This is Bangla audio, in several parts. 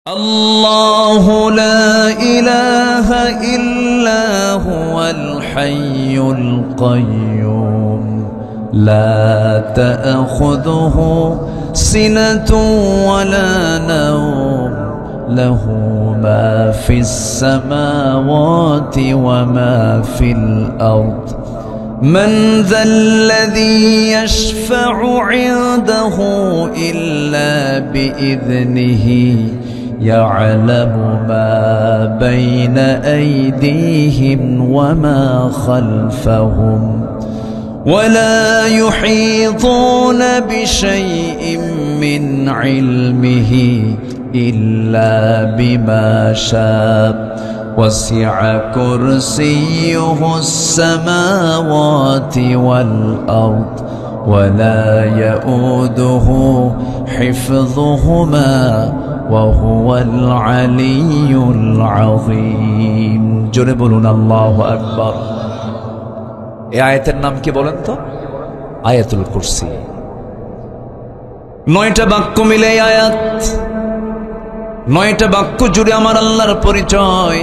الله لا إله إلا هو الحي القيوم لا تأخذه سنة ولا نوم له ما في السماوات وما في الأرض من ذا الذي يشفع عنده إلا بإذنه يعلم ما بين أيديهم وما خلفهم ولا يحيطون بشيء من علمه إلا بما شاء وسع كرسيه السماوات والأرض ولا يؤوده حفظهما وهو العلي العظيم جربون الله أكبر এই আয়াতের নাম কি বলেন তো? আয়াতুল কুরসি। 9টা বাক্য মিলে আয়াত, 9টা বাক্য জুড়ে আমার আল্লাহর পরিচয়।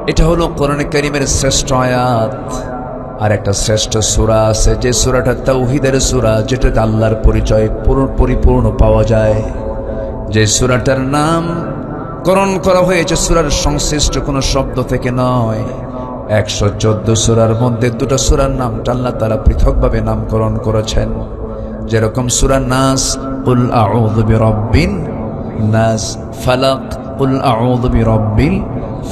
এটা হলো কোরআনে কারীমের শ্রেষ্ঠ আয়াত। আর একটা শ্রেষ্ঠ সূরা আছে, যে সূরাটা তাওহীদের সূরা, যেটাতে আল্লাহর পরিচয় পরিপূর্ণ পাওয়া যায়। যে সূরাটার নাম করণ করা হয়েছে সূরার সংশ্লিষ্ট কোনো শব্দ থেকে নয়। 114 সূরার মধ্যে 2টা সূরার নামটা আল্লাহ তাআলা পৃথকভাবে নামকরণ করেছেন। যেরকম সূরা নাস, কুল আউযু বিরাব্বিন নাস, ফালাক, কুল আউযু বিরাব্বিল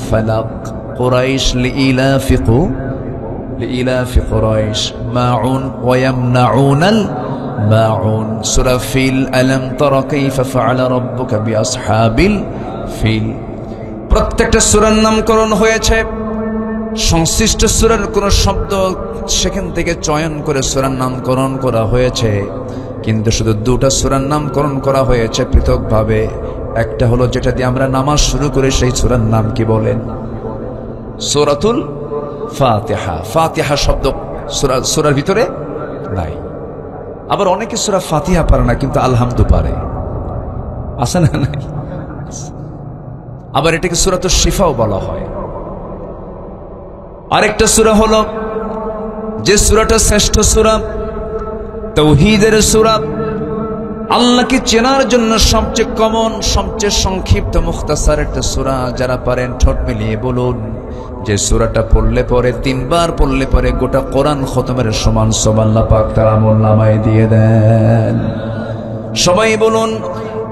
ফালাক, কুরাইশ লিইলাফি কুরাইশ, মাউন ওয়া ইয়ামনাউনাল মাউন, সূরা ফিল, আলাম তারা কাইফা ফাআলা রাব্বুকা বিআসহাবিল ফিল। প্রত্যেকটা সূরার নামকরণ হয়েছে সংশ্লিষ্ট সূরার কোন শব্দ সেখান থেকে চয়ন করে সূরার নামকরণ করা হয়েছে। কিন্তু শুধু 2টা সূরার নামকরণ করা হয়েছে পৃথকভাবে। একটা হলো যেটা দিয়ে আমরা নামাজ শুরু করি, সেই সূরার নাম কি বলেন? সূরাতুল ফাতিহা। ফাতিহা শব্দ সূরার ভিতরে নাই। আবার অনেকে সূরা ফাতিহা পারে না, কিন্তু আলহামদু পারে, আছে না? নাই। আবার এটাকে সূরাতুশ শিফাও বলা হয়। আরেকটা সূরা হলো যে সূরাটা শ্রেষ্ঠ সূরা, তাওহীদের সূরা, আল্লাহকে চেনার জন্য সবচেয়ে কমন, সবচেয়ে সংক্ষিপ্ত মুখতাসার একটা সূরা। যারা পারেন ঠোঁট মিলিয়ে বলুন যে সূরাটা পড়লে পরে 3 বার পড়লে পরে গোটা কোরআন খতমের সমান আল্লাহ পাক তার আমলনামায় দিয়ে দেন। সবাই বলুন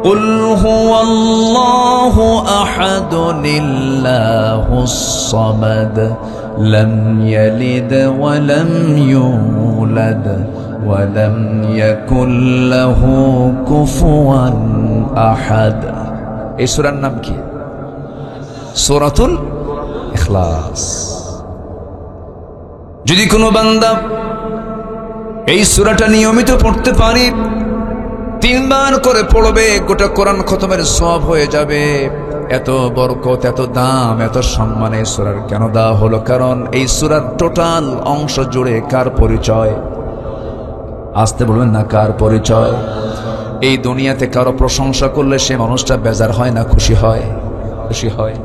কুল হুয়াল্লাহু আহাদুল্লাহুস সামাদ লাম ইয়ালিদ ওয়া লাম ইউলাদ ওয়া লাম ইয়াকুল লাহু কুফুয়ান আহাদ। এই সূরার নাম কি? সূরাতুল ইখলাস। যদি কোনো বান্দা এই সূরাটা নিয়মিত পড়তে পারে, 3 বার করে পড়বে, গোটা কোরআন খতমের সওয়াব হয়ে যাবে। এত বরকত, এত দাম, এত সম্মান এই সূরার কেন দেওয়া হলো? কারণ এই সূরার টোটাল অংশ জুড়ে কার পরিচয়? আসতে বলবেন না, কার পরিচয়? এই দুনিয়াতে কারো প্রশংসা করলে সে মানুষটা বেজার হয় না খুশি হয়? খুশি হয়।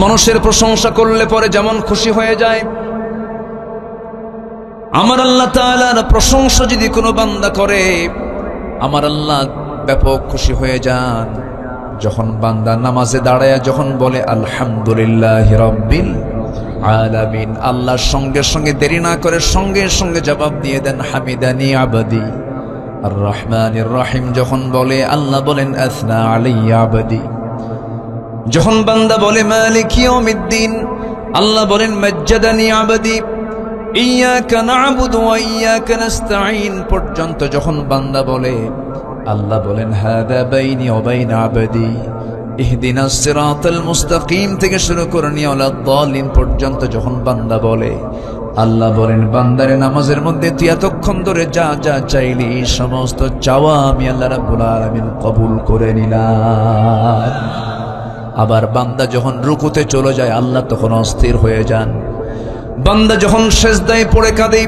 মানুষের প্রশংসা করলে পরে যেমন খুশি হয়ে যায়, আমার আল্লাহ তাআলার প্রশংসা যদি কোনো বান্দা করে, আমার আল্লাহ ব্যাপক খুশি হয়ে যান। যখন বান্দা নামাজে দাঁড়ায় যখন বলে আলহামদুলিল্লাহি রাব্বিল আলামিন, আল্লাহর সঙ্গে সঙ্গে দেরি না করে সঙ্গে সঙ্গে জবাব দিয়ে দেন হামিদানি আবদি। আর রহমানির রহিম যখন বলে, আল্লাহ বলেন আসনা আলাইয়া আবদি। যখন বান্দা বলে মালিক ইয়াউমিদ্দিন, আল্লাহ বলেন মাজ্জাদানি আবদি। ইয়াকা না'বুদু ওয়া ইয়াকা নাস্তাঈন পর্যন্ত যখন বান্দা বলে, আল্লাহ বলেন হাদা বাইনি ওয়া বাইনা আবদি। ইহদিনাস সিরাতাল মুস্তাকিম থেকে শুরু করে নিয়ালাদ দালিন পর্যন্ত যখন বান্দা বলে, আল্লাহ বলেন বান্দারে নামাজের মধ্যে তুই এতক্ষণ ধরে যা যা চাইলি সমস্ত চাওয়া আমি আল্লাহ রাব্বুল আলামিন কবুল করে নিলাম। আবার বান্দা যখন রুকুতে চলে যায়, আল্লাহ তখন অস্থির হয়ে যান। বান্দা যখন সেজদায় পড়ে কাঁদে,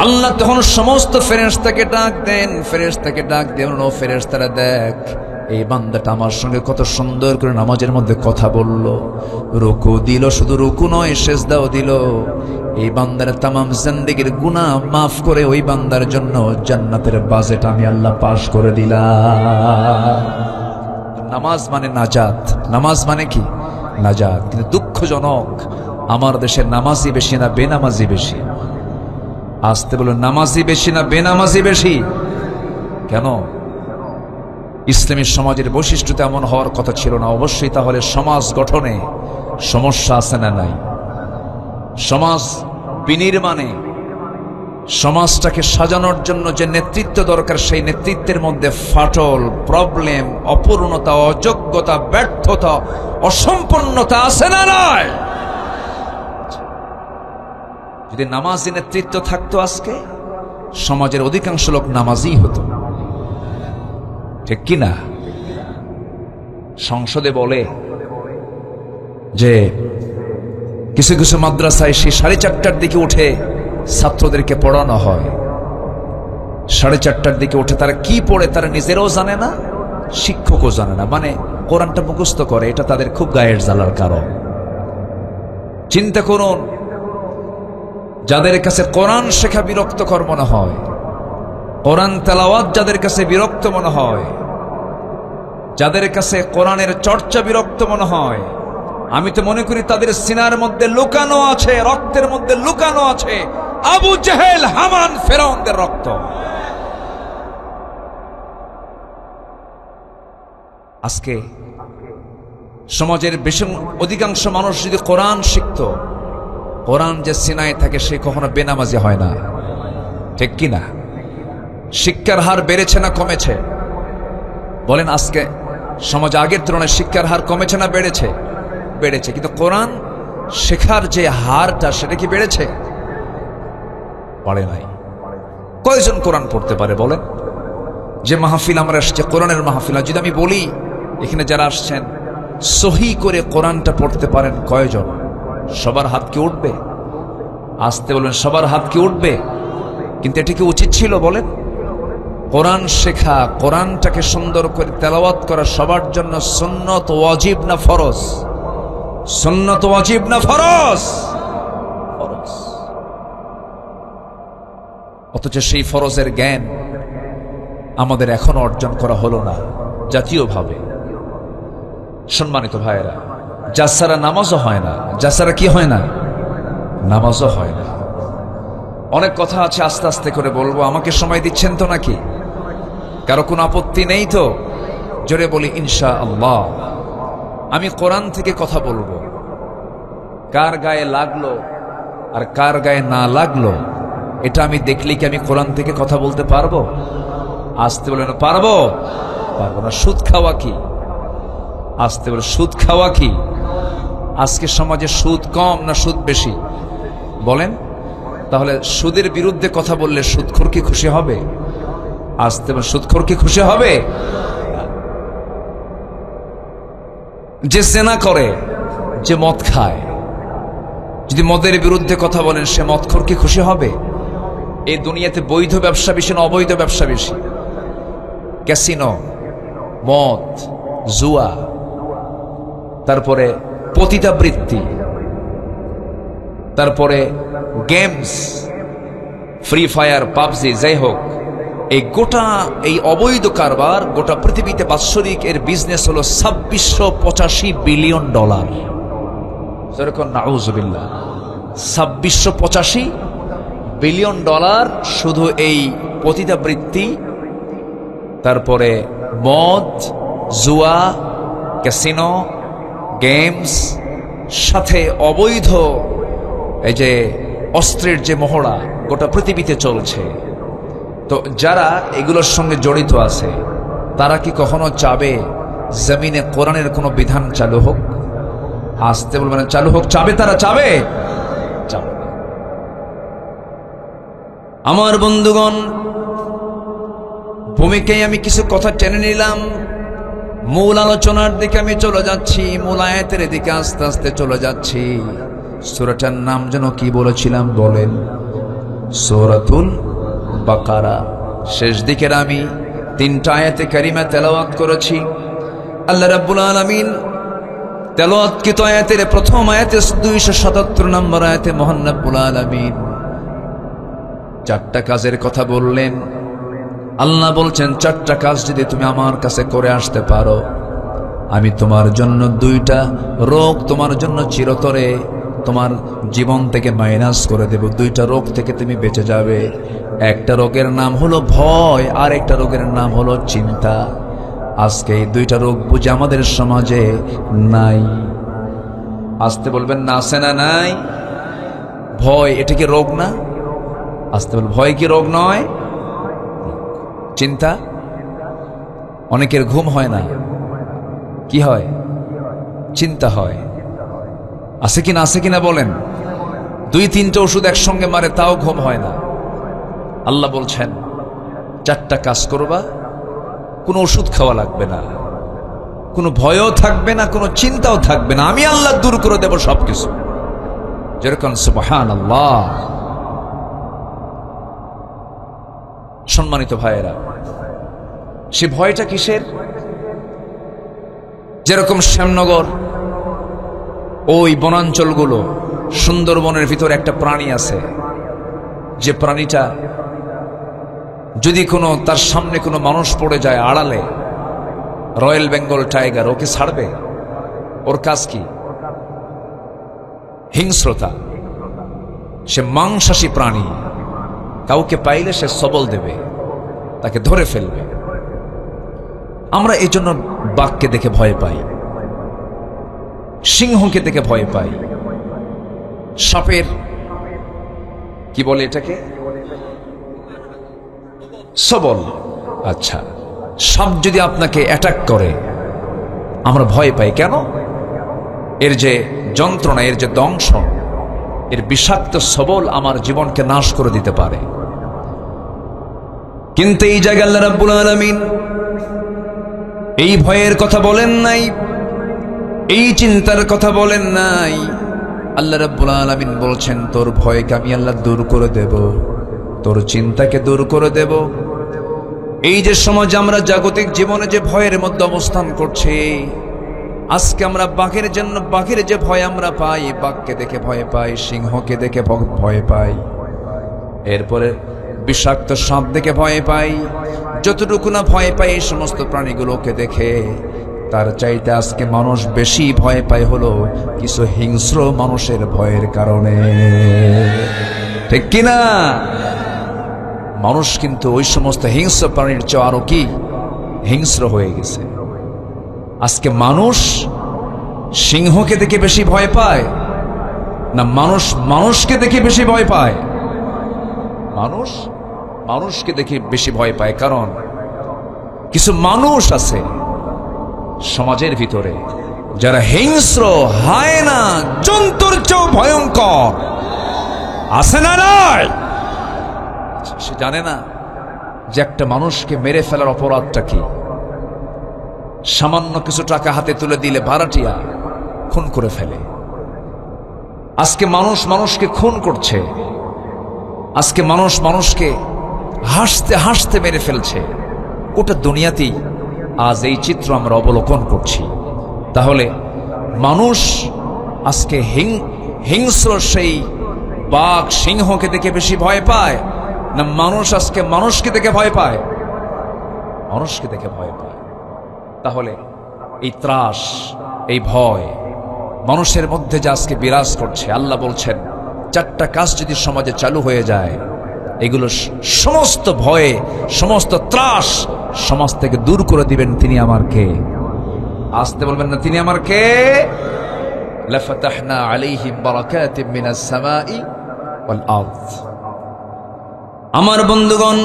আল্লাহ তখন সমস্ত ফেরেশতাকে ডাক দেন। ফেরেশতাকে ডাক দেন, ও ফেরেশতারা দেখ, এই বান্দাটা আমার সঙ্গে কত সুন্দর করে নামাজের মধ্যে কথা বলল, রুকু দিল, শুধু রুকু নয় সেজদাও দিল। এই বান্দার তামাম জিন্দেগীর গুনাহ মাফ করে ওই বান্দার জন্য জান্নাতের বাজেট আমি আল্লাহ পাস করে দিলাম। নামাজ মানে নাজাত, নামাজ মানে কি? নাজাত। কিন্তু দুঃখজনক, আমার দেশে নামাজি বেশি না বেনামাজি বেশি? আসতে বলো, নামাজি বেশি না বেনামাজি বেশি? কেন? ইসলামী সমাজের বৈশিষ্ট্য এমন হওয়ার কথা ছিল না। অবশ্যই তাহলে সমাজ গঠনে সমস্যা আছে না নাই? সমাজ বিনির্মাণে, সমাজটাকে সাজানোর জন্য যে নেতৃত্ব দরকার, সেই নেতৃত্বের মধ্যে ফাটল, প্রবলেম, অপূর্ণতা, অযোগ্যতা, ব্যর্থতা, অসম্পূর্ণতা আছে না নাই? যদি নামাজি নেতৃত্ব থাকতো আজকে সমাজের অধিকাংশ লোক নামাজি হতো, ঠিক কি না? সংসদে বলে যে কিছু কিছু মাদ্রাসায় সেই 4:30টার দিকে উঠে ছাত্রদেরকে পড়ানো হয়। 4:30টার দিকে উঠে তারা কি পড়ে তারা নিজেরাও জানে না, শিক্ষকও জানে না। মানে কোরআনটা মুখস্থ করে, এটা তাদের খুব গায়ের জ্বালার কারণ। চিন্তা করুন, যাদের কাছে কোরআন শেখা বিরক্তকর মনে হয়, কোরআন তেলাওয়াত যাদের কাছে বিরক্ত মনে হয়, যাদের কাছে কোরআনের চর্চা বিরক্ত মনে হয়, আমি তো মনে করি তাদের সিনার মধ্যে লুকানো আছে, রক্তের মধ্যে লুকানো আছে আবু জেহেল, হামান, ফেরাউনদের রক্ত। আজকে সমাজের বেশি অধিকাংশ মানুষ যদি কোরআন শিখত, কোরআন যে সিনায় থাকে সে কখনো বেনামাজি হয় না, ঠিক কি না? শিক্ষার হার বেড়েছে না কমেছে? বলেন, আজকে সমাজ আগের তুলনায় শিক্ষার হার কমেছে না বেড়েছে? বেড়েছে। কিন্তু কোরআন শেখার যে হারটা সেটা কি বেড়েছে? বাড়ে নাই। কয়জন কোরআন পড়তে পারে বলেন? যে মাহফিল আমরা আসছে কোরআনের মাহফিল, যদি আমি বলি এখানে যারা আসছেন সহি করে কোরআনটা পড়তে পারেন কয়জন? সবার হাত কি উঠবে? আসতে বলেন, সবার হাত কি উঠবে? কিন্তু এটা কি উচিত ছিল বলেন? কোরআন শেখা, কোরআনটাকে সুন্দর করে তেলাওয়াত করা সবার জন্য সুন্নত ওয়াজিব না ফরজ? সুন্নত ওয়াজিব না ফরজ? ফরজ। অথচ সেই ফরজের জ্ঞান আমাদের এখনো অর্জন করা হলো না জাতীয়ভাবে। সম্মানিত ভাইয়েরা, যার ছাড়া নামাজও হয় না, যার ছাড়া কি হয় না? নামাজও হয় না। অনেক কথা আছে, আস্তে আস্তে করে বলবো। আমাকে সময় দিচ্ছেন তো নাকি? কারো কোনো আপত্তি নেই তো? জোরে বলি ইনশাআল্লাহ। আমি কোরআন থেকে কথা বলবো, কার গায়ে লাগলো আর কার গায়ে না লাগলো এটা আমি দেখলে কি আমি কোরআন থেকে কথা বলতে পারবো? আসতে বলে না, পারবো? পারবো না। সুদ খাওয়া কি? আসতে বলে, সুদ খাওয়া কি? আজকে সমাজে সুদ কম না সুদ বেশি বলেন? তাহলে সুদের বিরুদ্ধে কথা বললে সুদখোর কি খুশি হবে? আসতে বলে, সুদখোর কি খুশি হবে? যে জেনা করে, যে মদ খায়, যদি মদের বিরুদ্ধে কথা বলেন সে মদখোর কি খুশি হবে? এই দুনিয়াতে বৈধ ব্যবসা বেশি না অবৈধ ব্যবসা বেশি? ক্যাসিনো, মদ, জুয়া, তারপরে পতিতাবৃত্তি, তারপরে গেমস, ফ্রি ফায়ার, পাবজি, যাই হোক, এই গোটা এই অবৈধ কারবার গোটা পৃথিবীতে বাৎসরিক এর বিজনেস হলো $2685 বিলিয়ন। যেরকম নাউজুবিল্লাহ, $2685 বিলিয়ন শুধু এই পতিতাবৃত্তি, তারপরে মদ, জুয়া, ক্যাসিনো, গেমস, সাথে অবৈধ এই যে অস্ত্রের যে মহড়া গোটা পৃথিবীতে চলছে। তো যারা এগুলোর সঙ্গে জড়িত আছে তারা কি কখনো চাবে জমিনে কোরআনের কোনো বিধান চালু হোক? আসতে বলবেন চালু হোক। চাবে তারা? চাবে? চাবে। আমার বন্ধুগণ, ভূমিকায় আমি কিছু কথা টেনে নিলাম, মূল আলোচনার দিকে আমি চলে যাচ্ছি, মূল আয়াতের দিকে আস্তে আস্তে চলে যাচ্ছি। সূরাটার নাম যেন কি বলেছিলাম বলেন? সূরাতুল বাকারা। শেষ দিকের আমি তিনটা আয়াতে কারিমা তেলাওয়াত করেছি। আল্লাহ রাব্বুল আলামিন তেলাওয়াতকৃত আয়াতের প্রথম আয়াতে 277 নম্বর আয়াতে মহান রাব্বুল আলামিন চারটা কাজের কথা বললেন। আল্লাহ বলছেন, চারটা কাজ যদি তুমি আমার কাছে করে আসতে পারো, আমি তোমার জন্য দুইটা রোগ তোমার জন্য চিরতরে তোমার জীবন থেকে মাইনাস করে দেব। দুইটা রোগ থেকে তুমি বেঁচে যাবে। একটা রোগের নাম হলো ভয়, আর একটা রোগের নাম হলো চিন্তা। আজকে এই দুইটা রোগ বুঝে আমাদের সমাজে নাই। আসতে বলবেন না, আছে না নাই? ভয়, এটা কি রোগ না? আসতে বলবেন, ভয় কি রোগ নয়? চিন্তা, অনেকের ঘুম হয় না, কি হয়? চিন্তা হয়। আছে কিনা, আছে কিনা বলেন? 2-3টা ওষুধ একসঙ্গে মারে, তাও ঘুম হয় না। আল্লাহ বলছেন, চারটা কাজ করবা, কোনো ওষুধ খাওয়া লাগবে না, কোনো ভয়ও থাকবে না, কোনো চিন্তাও থাকবে না। আমি আল্লাহ দূর করে দেব সবকিছু। যেরকম সুবহানাল্লাহ। সম্মানিত ভাইয়েরা, সে ভয়টা কিসের? যেরকম শ্যামনগর, ওই বনাঞ্চলগুলো, সুন্দরবনের ভিতর একটা প্রাণী আছে, যে প্রাণীটা যদি তার সামনে কোনো মানুষ পড়ে যায় আড়ালে, রয়্যাল বেঙ্গল টাইগার ওকে ছাড়বে? ওর কাজ কি? হিংস্রতা। সে মাংসাশী প্রাণী, কাউকে পাইলে সে সবল দেবে, তাকে ধরে ফেলবে। আমরা এই জন্য বাঘকে দেখে ভয় পাই, সিংহকে দেখে ভয় পাই, সাপের কি বলে এটাকে, সবল। আচ্ছা, সাপ যদি আপনাকে অ্যাটাক করে আমরা ভয় পাই কেন? এর যে যন্ত্রণা, এর যে দংশন, এর বিষাক্ত সবল আমার জীবনকে নাশ করে দিতে পারে। কিন্তু এই জায়গায় আল্লাহ রাব্বুল আলামিন এই ভয়ের কথা বলেন নাই, এই চিন্তার কথা বলেন নাই। আল্লাহ রাব্বুল আলামিন বলছেন, তোর ভয়কে আমি আল্লাহ দূর করে দেব, তোর চিন্তাকে দূর করে দেব। এই যে সমাজ, আমরা জাগতিক জীবনে যে ভয়ের মধ্যে অবস্থান করছি, আজকে আমরা বাঘের জন্য, বাঘের যে ভয় আমরা পাই, বাঘকে দেখে ভয় পাই, সিংহকে দেখে ভয় পাই, এরপরে বিষাক্ত সাপ দেখে ভয় পাই। যতটুকু না ভয় পাই এই সমস্ত প্রাণীগুলোকে দেখে, তার চাইতে আজকে মানুষ বেশি ভয় পায় হলো কিছু হিংস্র মানুষের ভয়ের কারণে। ঠিক কিনা? মানুষ কিন্তু ওই সমস্ত হিংস্র প্রাণীর চেয়ে আরো কি হিংস্র হয়ে গেছে। আজকে মানুষ সিংহকে দেখে বেশি ভয় পায় না মানুষ মানুষকে দেখে বেশি ভয় পায়? মানুষ মানুষকে দেখে বেশি ভয় পায়। কারণ কিছু মানুষ আছে সমাজের ভিতরে যারা হিংস্র, হায়না, জন্তুর চেয়েও ভয়ঙ্কর। আছে না নয়? সে জানে না যে একটা মানুষকে মেরে ফেলার অপরাধটা কি। সামান্য কিছু টাকা হাতে তুলে দিলে ভাড়াটিয়া খুন করে ফেলে। আজকে মানুষ মানুষকে খুন করছে, আজকে মানুষ মানুষকে হাসতে হাসতে মেরে ফেলছে। ওটা দুনিয়াতেই আজ এই চিত্র আমরা অবলোকন করছি। তাহলে মানুষ আজকে হিংস্র সেই বাঘ, সিংহকে দেখে বেশি ভয় পায় না মানুষ আজকে মানুষকে দেখে ভয় পায়? মানুষকে দেখে ভয় পায়। তাহলে এই ত্রাস, এই ভয় মানুষের মধ্যে যে আজকে বিরাজ করছে, আল্লাহ বলছেন চারটা কাজ যদি সমাজে চালু হয়ে যায়, এগুলো সমস্ত ভয়ে, সমস্ত ত্রাস সমাজ থেকে দূর করে দিবেন তিনি আমার কে। আসতে বলবেন না, তিনি আমার কে? লাফাতাহনা আলাইহিম বারাকাতিম মিনাস সামাই ওয়াল আরদ। আমার বন্ধুগণ,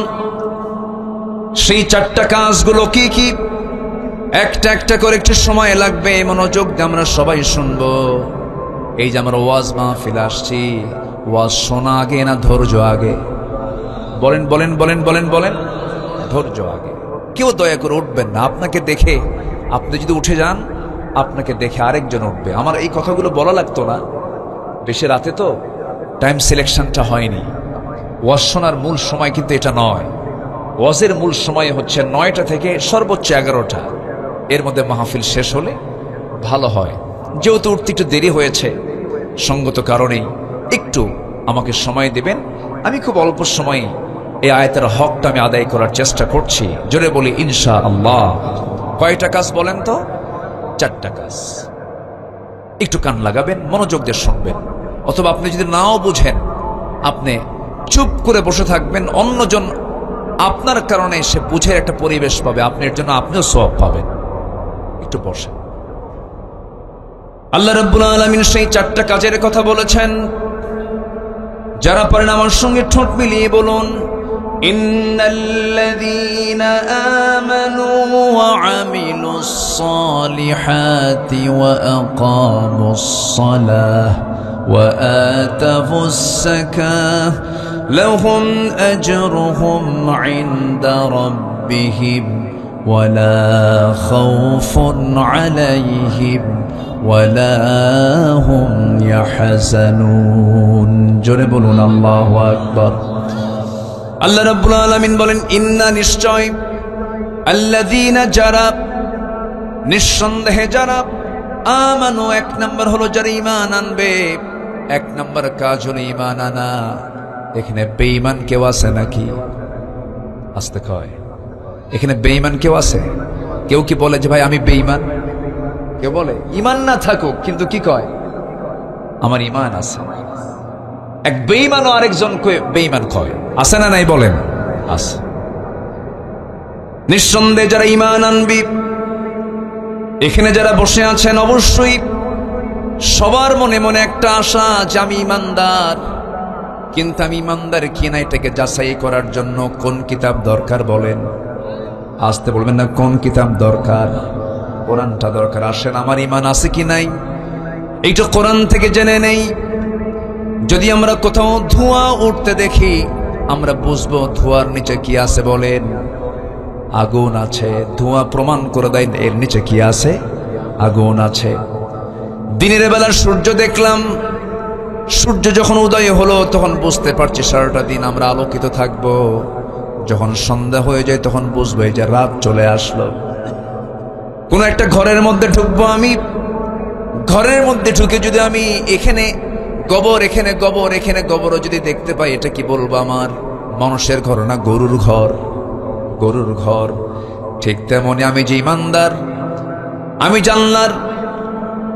সেই চারটা কাজগুলো কি কি? একটা একটা করে একটু সময় লাগবে, মনোযোগ দিয়ে আমরা সবাই শুনবো। এই যে আমরা ওয়াজ মাহফিল আসছি, ওয়াজ শোনা আগে না ধৈর্য আগে? বলেন বলেন বলেন বলেন বলেন। ধৈর্য আগে। কেউ দয়া করে উঠবেন না। আপনাকে দেখে, আপনি যদি উঠে যান, আপনাকে দেখে আরেকজন উঠবে। আমার এই কথাগুলো বলা লাগতো না, বেশি রাতে তো টাইম সিলেকশনটা হয়নি। ওয়াজ শোনার মূল সময় কিন্তু এটা নয়। ওয়াজের মূল সময় হচ্ছে 9টা থেকে সর্বোচ্চ 11টা, এর মধ্যে মাহফিল শেষ হলে ভালো হয়। যেহেতু উঠতে একটু দেরি হয়েছে, সঙ্গত কারণেই একটু আমাকে সময় দেবেন। আমি খুব অল্প সময়ে এই আয়াতের হকটা আমি আদায় করার চেষ্টা করছি। জোরে বলি ইনশাআল্লাহ। কয়টা কাজ বলেন তো? 4টা কাজ। একটু কান লাগাবেন, মনোযোগ দিয়ে শুনবেন, অথবা আপনি যদি নাও বুঝেন আপনি চুপ করে বসে থাকবেন, অন্যজন আপনার কারণে সে বুঝে একটা পরিবেশ পাবে, আপনার জন্য আপনিও সওয়াব পাবেন। একটু বসেন। আল্লাহ রাব্বুল আলামিন সেই 4টা কাজের কথা বলেছেন। যারা পারেন আমার সঙ্গে ঠোঁট মিলিয়ে বলুন, ইন্নাল্লাযীনা আমানু ওয়া আমিলুস সালিহাতি ওয়া আকামুস সালাহ ওয়া আতাফুস যাকাহ লাহুম আজরুহুম ইনদা রাব্বিহিম ওয়া লা খাউফুন আলাইহিম ওয়ালা হুম ইয়াহজানুন। জোরে বলুন আল্লাহু আকবার। আল্লাহ রাব্বুল আলামিন বলেন, ইন্না, নিশ্চয়, আল্লাযীনা, যারা, নিঃসন্দেহে যারা, আমানু, 1 নম্বর হলো যারা ঈমান আনবে। 1 নম্বর কাজ হলো ঈমান আনা। এখানে বেঈমান কেউ আছে নাকি? আসতে কয়, এখানে বেঈমান কেউ আছে? কেউ কি বলে যে ভাই আমি বেঈমান? কেউ বলে? ঈমান না থাকুক, কিন্তু কি কয় আমার ঈমান আছে। এক বেঈমান ও আরেকজনকে বেঈমান কয়, আছে না নাই বলেন? আছে। নিঃসন্দেহে যারা ঈমান আনবি, এখানে যারা বসে আছেন অবশ্যই সবার মনে মনে একটা আশা যে আমি ঈমানদার, কিন্তু আমি ঈমানদার কিনা এটাকে যাচাই করার জন্য কোন কিতাব দরকার বলেন? আসতে বলবেন না, কোন কিতাব দরকার? কোরআনটা দরকার। আসেন, আমার ঈমান আছে কি নাই এইটা কোরআন থেকে জেনে নেই। যদি আমরা কোথাও ধোঁয়া উঠতে দেখি, আমরা বুঝবো ধোঁয়ার নিচে কি আছে বলেন? আগুন আছে। ধোঁয়া প্রমাণ করে দেয় এর নিচে কি আছে? আগুন আছে। দিনের বেলা সূর্য দেখলাম, সূর্য যখন উদয় হলো তখন বুঝতে পারছি সারাটা দিন আমরা আলোকিত থাকব। যখন সন্ধ্যা হয়ে যায় তখন বুঝবো এই যে রাত চলে আসলো। কোন একটা ঘরের মধ্যে ঢুকবো, আমি ঘরের মধ্যে ঢুকে যদি আমি এখানে গোবর, এখানে গোবর, এখানে গোবরও যদি দেখতে পাই, এটা কি বলবো আমার মানুষের ঘর না গরুর ঘর? গরুর ঘর। ঠিক তেমনি আমি যে ঈমানদার, আমি জানলার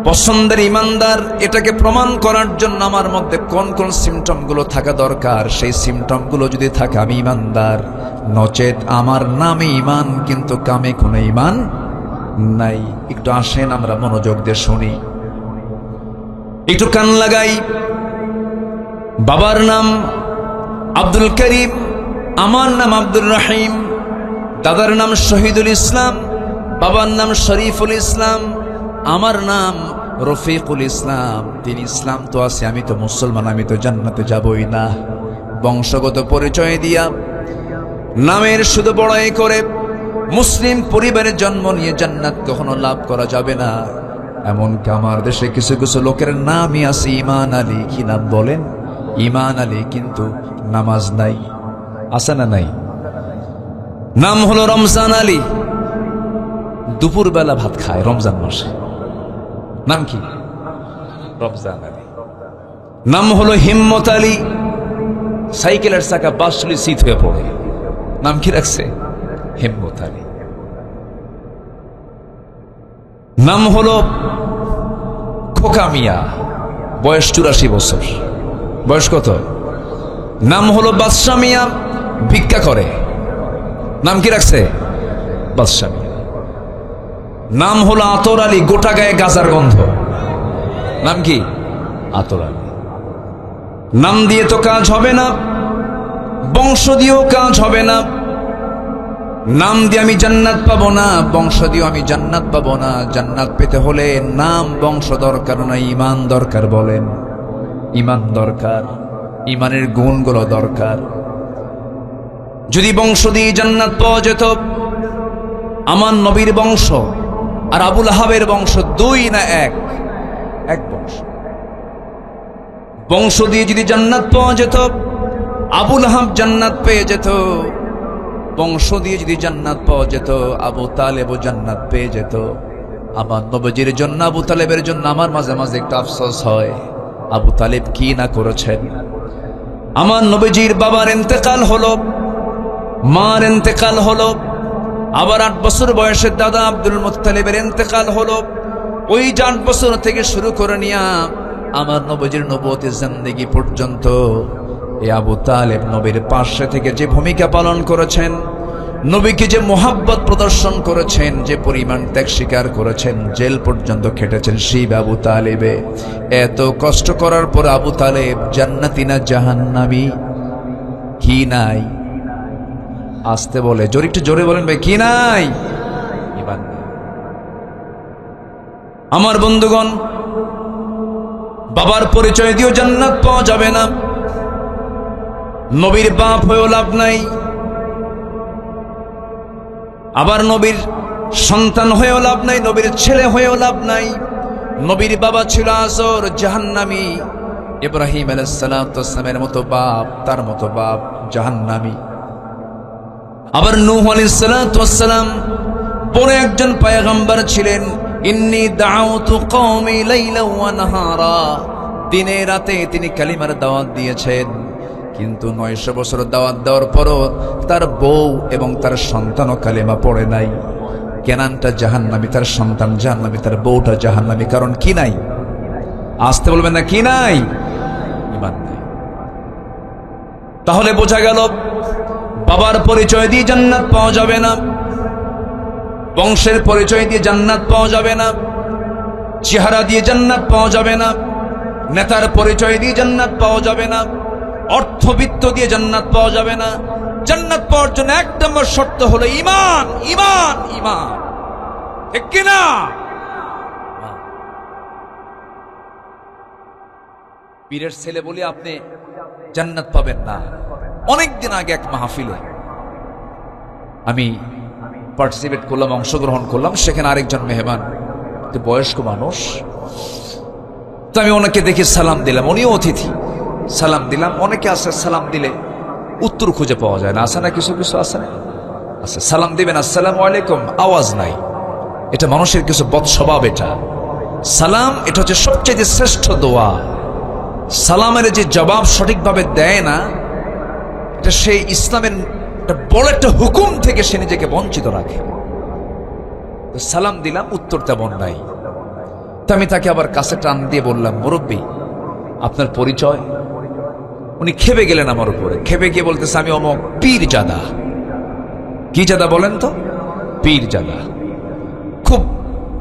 পছন্দের ঈমানদার, এটাকে প্রমাণ করার জন্য আমার মধ্যে কোন কোন সিমটম গুলো থাকা দরকার, সেই সিমটম গুলো যদি থাকে আমি ঈমানদার। নচেত আমার নামে ঈমান কিন্তু কামে কোনো ঈমান নাই। একটু আসেন আমরা মনোযোগ দিয়ে শুনি, একটু কান লাগাই। বাবার নাম আব্দুল করিম, আমার নাম আব্দুর রহিম, দাদার নাম শহীদুল ইসলাম, বাবার নাম শরীফুল ইসলাম, আমার নাম রফিকুল ইসলাম। তিনি ইসলাম তো আছে, আমি তো মুসলমান, আমি তো জান্নাতে যাবই না। বংশগত পরিচয় দিয়া নামের শুধু বড়াই করে মুসলিম পরিবারে জন্ম নিয়ে জান্নাত কখনো লাভ করা যাবে না। এমনকি আমার দেশে কিছু কিছু লোকের নামই আছে ঈমান আলী। কি নাম বলেন? ঈমান আলী, কিন্তু নামাজ নাই। আছে না নাই? নাম হলো রমজান আলী, দুপুর বেলা ভাত খায় রমজান মাসে। নাম কি? রমজান আলী। নাম হলো হিম্মত আলী, সাইকেলের চাকা বাসলি শীত হয়ে পড়ে। নাম কি রাখছে? হিম্মত আলী। নাম হলো খোকা মিয়া, বয়স 84 বছর। বয়স কত? নাম হলো বাদশা মিয়া, ভিক্ষা করে। নাম কি রাখছে? বাদশা মিয়া। নাম হলো আতর আলী, গোটা গায়ে গাজার গন্ধ। নাম কি? আতর আলী। নাম দিয়ে তো কাজ হবে না, বংশ দিয়েও কাজ হবে না। নাম দিয়ে আমি জান্নাত পাবো না, বংশ দিয়েও আমি জান্নাত পাবো না। জান্নাত পেতে হলে নাম বংশ দরকার না, ঈমান দরকার। বলেন, ঈমান দরকার, ঈমানের গুণগুলো দরকার। যদি বংশ দিয়ে জান্নাত পাওয়া যেত, আমার নবীর বংশ আর আবুল আহাবের বংশ 2 না 1? এক বংশ। বংশ দিয়ে যদি জান্নাত পাওয়া যেত, আবুল আহাব জান্নাত পেয়ে যেত, বংশ দিয়ে যদি জান্নাত পাওয়া যেত, আবু তালেবও জান্নাত পেয়ে যেত। আমার নবীজির জন্য, আবু তালেবের জন্য আমার মাঝে মাঝে একটু আফসোস হয়, আবু তালেব কি না করেছেন। আমার নবীজির বাবার ইন্তেকাল হলো, মার ইন্তেকাল হলো, আবার 8 বছর বয়সের দাদা আব্দুল মুত্তালিবের ইন্তেকাল হলো। ওই 8 বছর থেকে শুরু করে নিয়া আমার নবীজির নবুয়তের জিন্দেগি পর্যন্ত এই আবু তালেব নবীর পাশে থেকে যে ভূমিকা পালন করেছেন, নবীকে যে মোহাব্বত প্রদর্শন করেছেন, যে পরিমাণ ত্যাগ স্বীকার করেছেন, জেল পর্যন্ত খেটেছেন, সেই আবু তালেবে এত কষ্ট করার পর আবু তালেব জান্নাতি না জাহান্নামী? কি নাই? আসতে বলে, জোরে একটু জোরে বলেন ভাই, কি নাই? ইমান নেই। আমার বন্ধুগণ, বাবার পরিচয় দিয়েও জান্নাত পাওয়া যাবে না, নবীর বাপ হয়েও লাভ নাই, আবার নবীর সন্তান হয়েও লাভ নাই, নবীর ছেলে হয়েও লাভ নাই। নবীর বাবা ছিল আজর জাহান্নামী, ইব্রাহিম আলাইহিস সালামের মতো বাপ, তার মতো বাপ জাহান্নামী। আবার নূহ আলাইহিস সালাম বড় একজন পয়গম্বর ছিলেন, ইন্নী দাউতু কওমি লাইলা ওয়া নাহারা, দিনে রাতে তিনি কালিমার দাওয়াত দিয়েছেন। কিন্তু 900 বছর দাওয়াত দেওয়ার পরও তার বউ এবং তার সন্তানও কালিমা পড়ে নাই। কেনানটা জাহান্নামী, তার সন্তান জাহান্নামী, তার বউটা জাহান্নামী। কারণ কি নাই? আসতে বলবেন না, কি নাই? ঈমান নাই। তাহলে বোঝা গেল বাবার পরিচয় দিয়ে জান্নাত পাওয়া যাবে না, বংশের পরিচয় দিয়ে জান্নাত পাওয়া যাবে না, চেহারা দিয়ে জান্নাত পাওয়া যাবে না, নেতার পরিচয় দিয়ে জান্নাত পাওয়া যাবে না, অর্থবিত্ত দিয়ে জান্নাত পাওয়া যাবে না। জান্নাত পাওয়ার জন্য 1 নম্বর শর্ত হলো ঈমান, ঈমান, ঈমান। ঠিক কি না? পীরের ছেলে বলি আপনি জান্নাত পাবেন না। অনেকদিন আগে এক মাহফিলে আমি পার্টিসিপেট করলাম, অংশগ্রহণ করলাম। সেখানে আরেকজন মেহমান, বয়স্ক মানুষ, তো আমি ওনাকে দেখে সালাম দিলাম। উনিও অতিথি, সালাম দিলাম। অনেকে আছে সালাম দিলে উত্তর খুঁজে পাওয়া যায় না, আছে না? কিছু কিছু আছে না? আচ্ছা, সালাম দিবেন, আসসালামু আলাইকুম, আওয়াজ নাই। এটা মানুষের কিছু বদ স্বভাব। এটা সালাম, এটা হচ্ছে সবচেয়ে শ্রেষ্ঠ দোয়া। সালামের যে জবাব সঠিকভাবে দেয় না, এটা সেই ইসলামের বড় একটা হুকুম থেকে সে নিজেকে বঞ্চিত রাখে। সালাম দিলাম, উত্তর তেমন নাই। তো আমি তাকে আবার কাছে টান দিয়ে বললাম, মুরব্বী আপনার পরিচয়? উনি খেপে গেলেন আমার উপরে। খেপে গিয়ে বলতেছে, আমি অমুক পীর জাদা। কি জাদা বলেন তো? পীর জাদা। খুব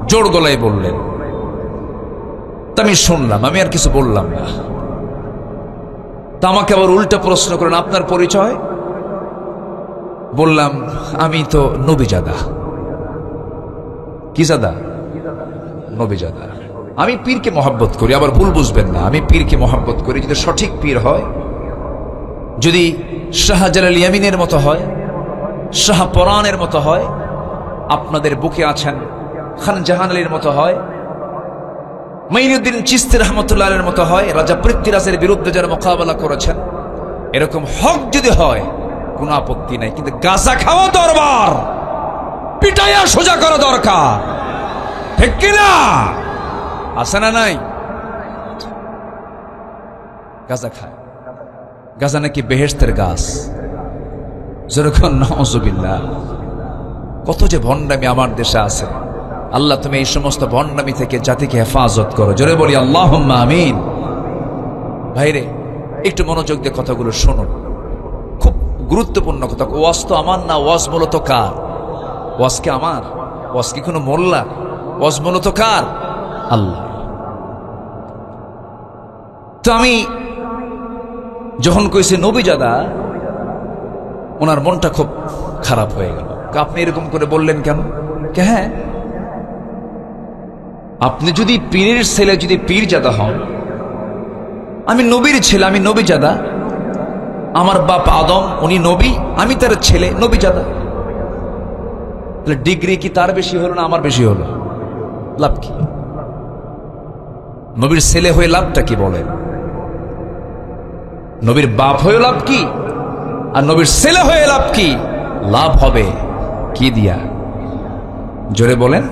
জোর গলায় বললেন। তা আমি শুনলাম, আমি আর কিছু বললাম না। তা আমাকে আবার উল্টা প্রশ্ন করেন, আপনার পরিচয়? বললাম, আমি তো নবী জাদা। কি জাদা? নবী জাদা। আমি পীরকে মহব্বত করি। আবার ভুল বুঝবেন না, আমি পীরকে মহব্বত করি যদি সঠিক পীর হয়, যদি শাহজালাল ইয়ামিনের মতো হয়, শাহ পরানের মতো হয়, আপনাদের বুকে আছেন খান জাহান আলীর মতো হয়, মাইনুদ্দিন চিশতি রহমতুল্লাহের মতো হয়, রাজা পৃথ্বীরাজের বিরুদ্ধে যারা মোকাবেলা করেছেন, এরকম হক যদি হয় কোনো আপত্তি নাই। কিন্তু গাঁজা খাওয়া দরবার, পিটাইয়া সোজা করা দরকার। ঠিক কিনা? আছে না নাই? গাঁজা খায়, গাঁজা নাকি বেহেশতের গাছ। যেরকম নাউজুবিল্লাহ, কত যে ভণ্ডামি আমার দেশে আছে। আল্লাহ তুমি এই সমস্ত ভণ্ডামি থেকে জাতিকে হেফাজত করো। জোরে বলি আল্লাহুম্মা আমিন। ভাইরে, একটু মনোযোগ দিয়ে কথাগুলো শুনুন, খুব গুরুত্বপূর্ণ কথা। ওয়াজ তো আমার না, ওয়াজ মূলত কার? ওয়াজ কি আমার? ওয়াজ কি কোনো মোল্লা? ওয়াজ মূলত কার? আল্লাহ। তো আমি যখন কইছি নবী জাদা, ওনার মনটা খুব খারাপ হয়ে গেল। আপনি এরকম করে বললেন কেন? হ্যাঁ, আপনি যদি পীরের ছেলে, যদি পীর জাদা হন, আমি নবীর ছেলে, আমি নবী জাদা। আমার বাপ আদম, উনি নবী, আমি তার ছেলে, নবী জাদা। তাহলে ডিগ্রি কি তার বেশি হলো না আমার বেশি হলো? লাভ কি? নবীর ছেলে হয়ে লাভটা কি বলেন? নবীর বাপ হয়ে লাভ কি? আর নবীর ছেলে হয়ে লাভ কি? লাভ হবে কি দিয়া? জোরে বলেন,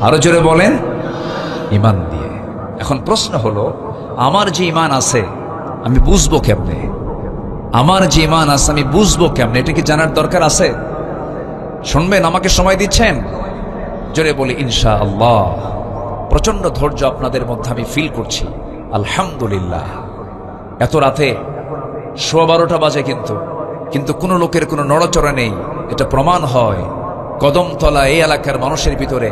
আরো জোরে বলেন, ইমান দিয়ে। এখন প্রশ্ন হলো, আমার যে ইমান আছে আমি বুঝবো কেমনে? আমার যে ইমান আছে আমি বুঝবো কেমনে? এটা কি জানার দরকার আছে? শুনবেন, আমাকে সময় দিচ্ছেন? জোরে বলি ইনশাআল্লাহ। প্রচন্ড ধৈর্য আপনাদের মধ্যে আমি ফিল করছি, আলহামদুলিল্লাহ। এত রাতে 12:15 বাজে, কিন্তু কোনো লোকের কোনো নড়াচড়া নেই। এটা প্রমাণ হয় কদমতলা এই এলাকার মানুষের ভিতরে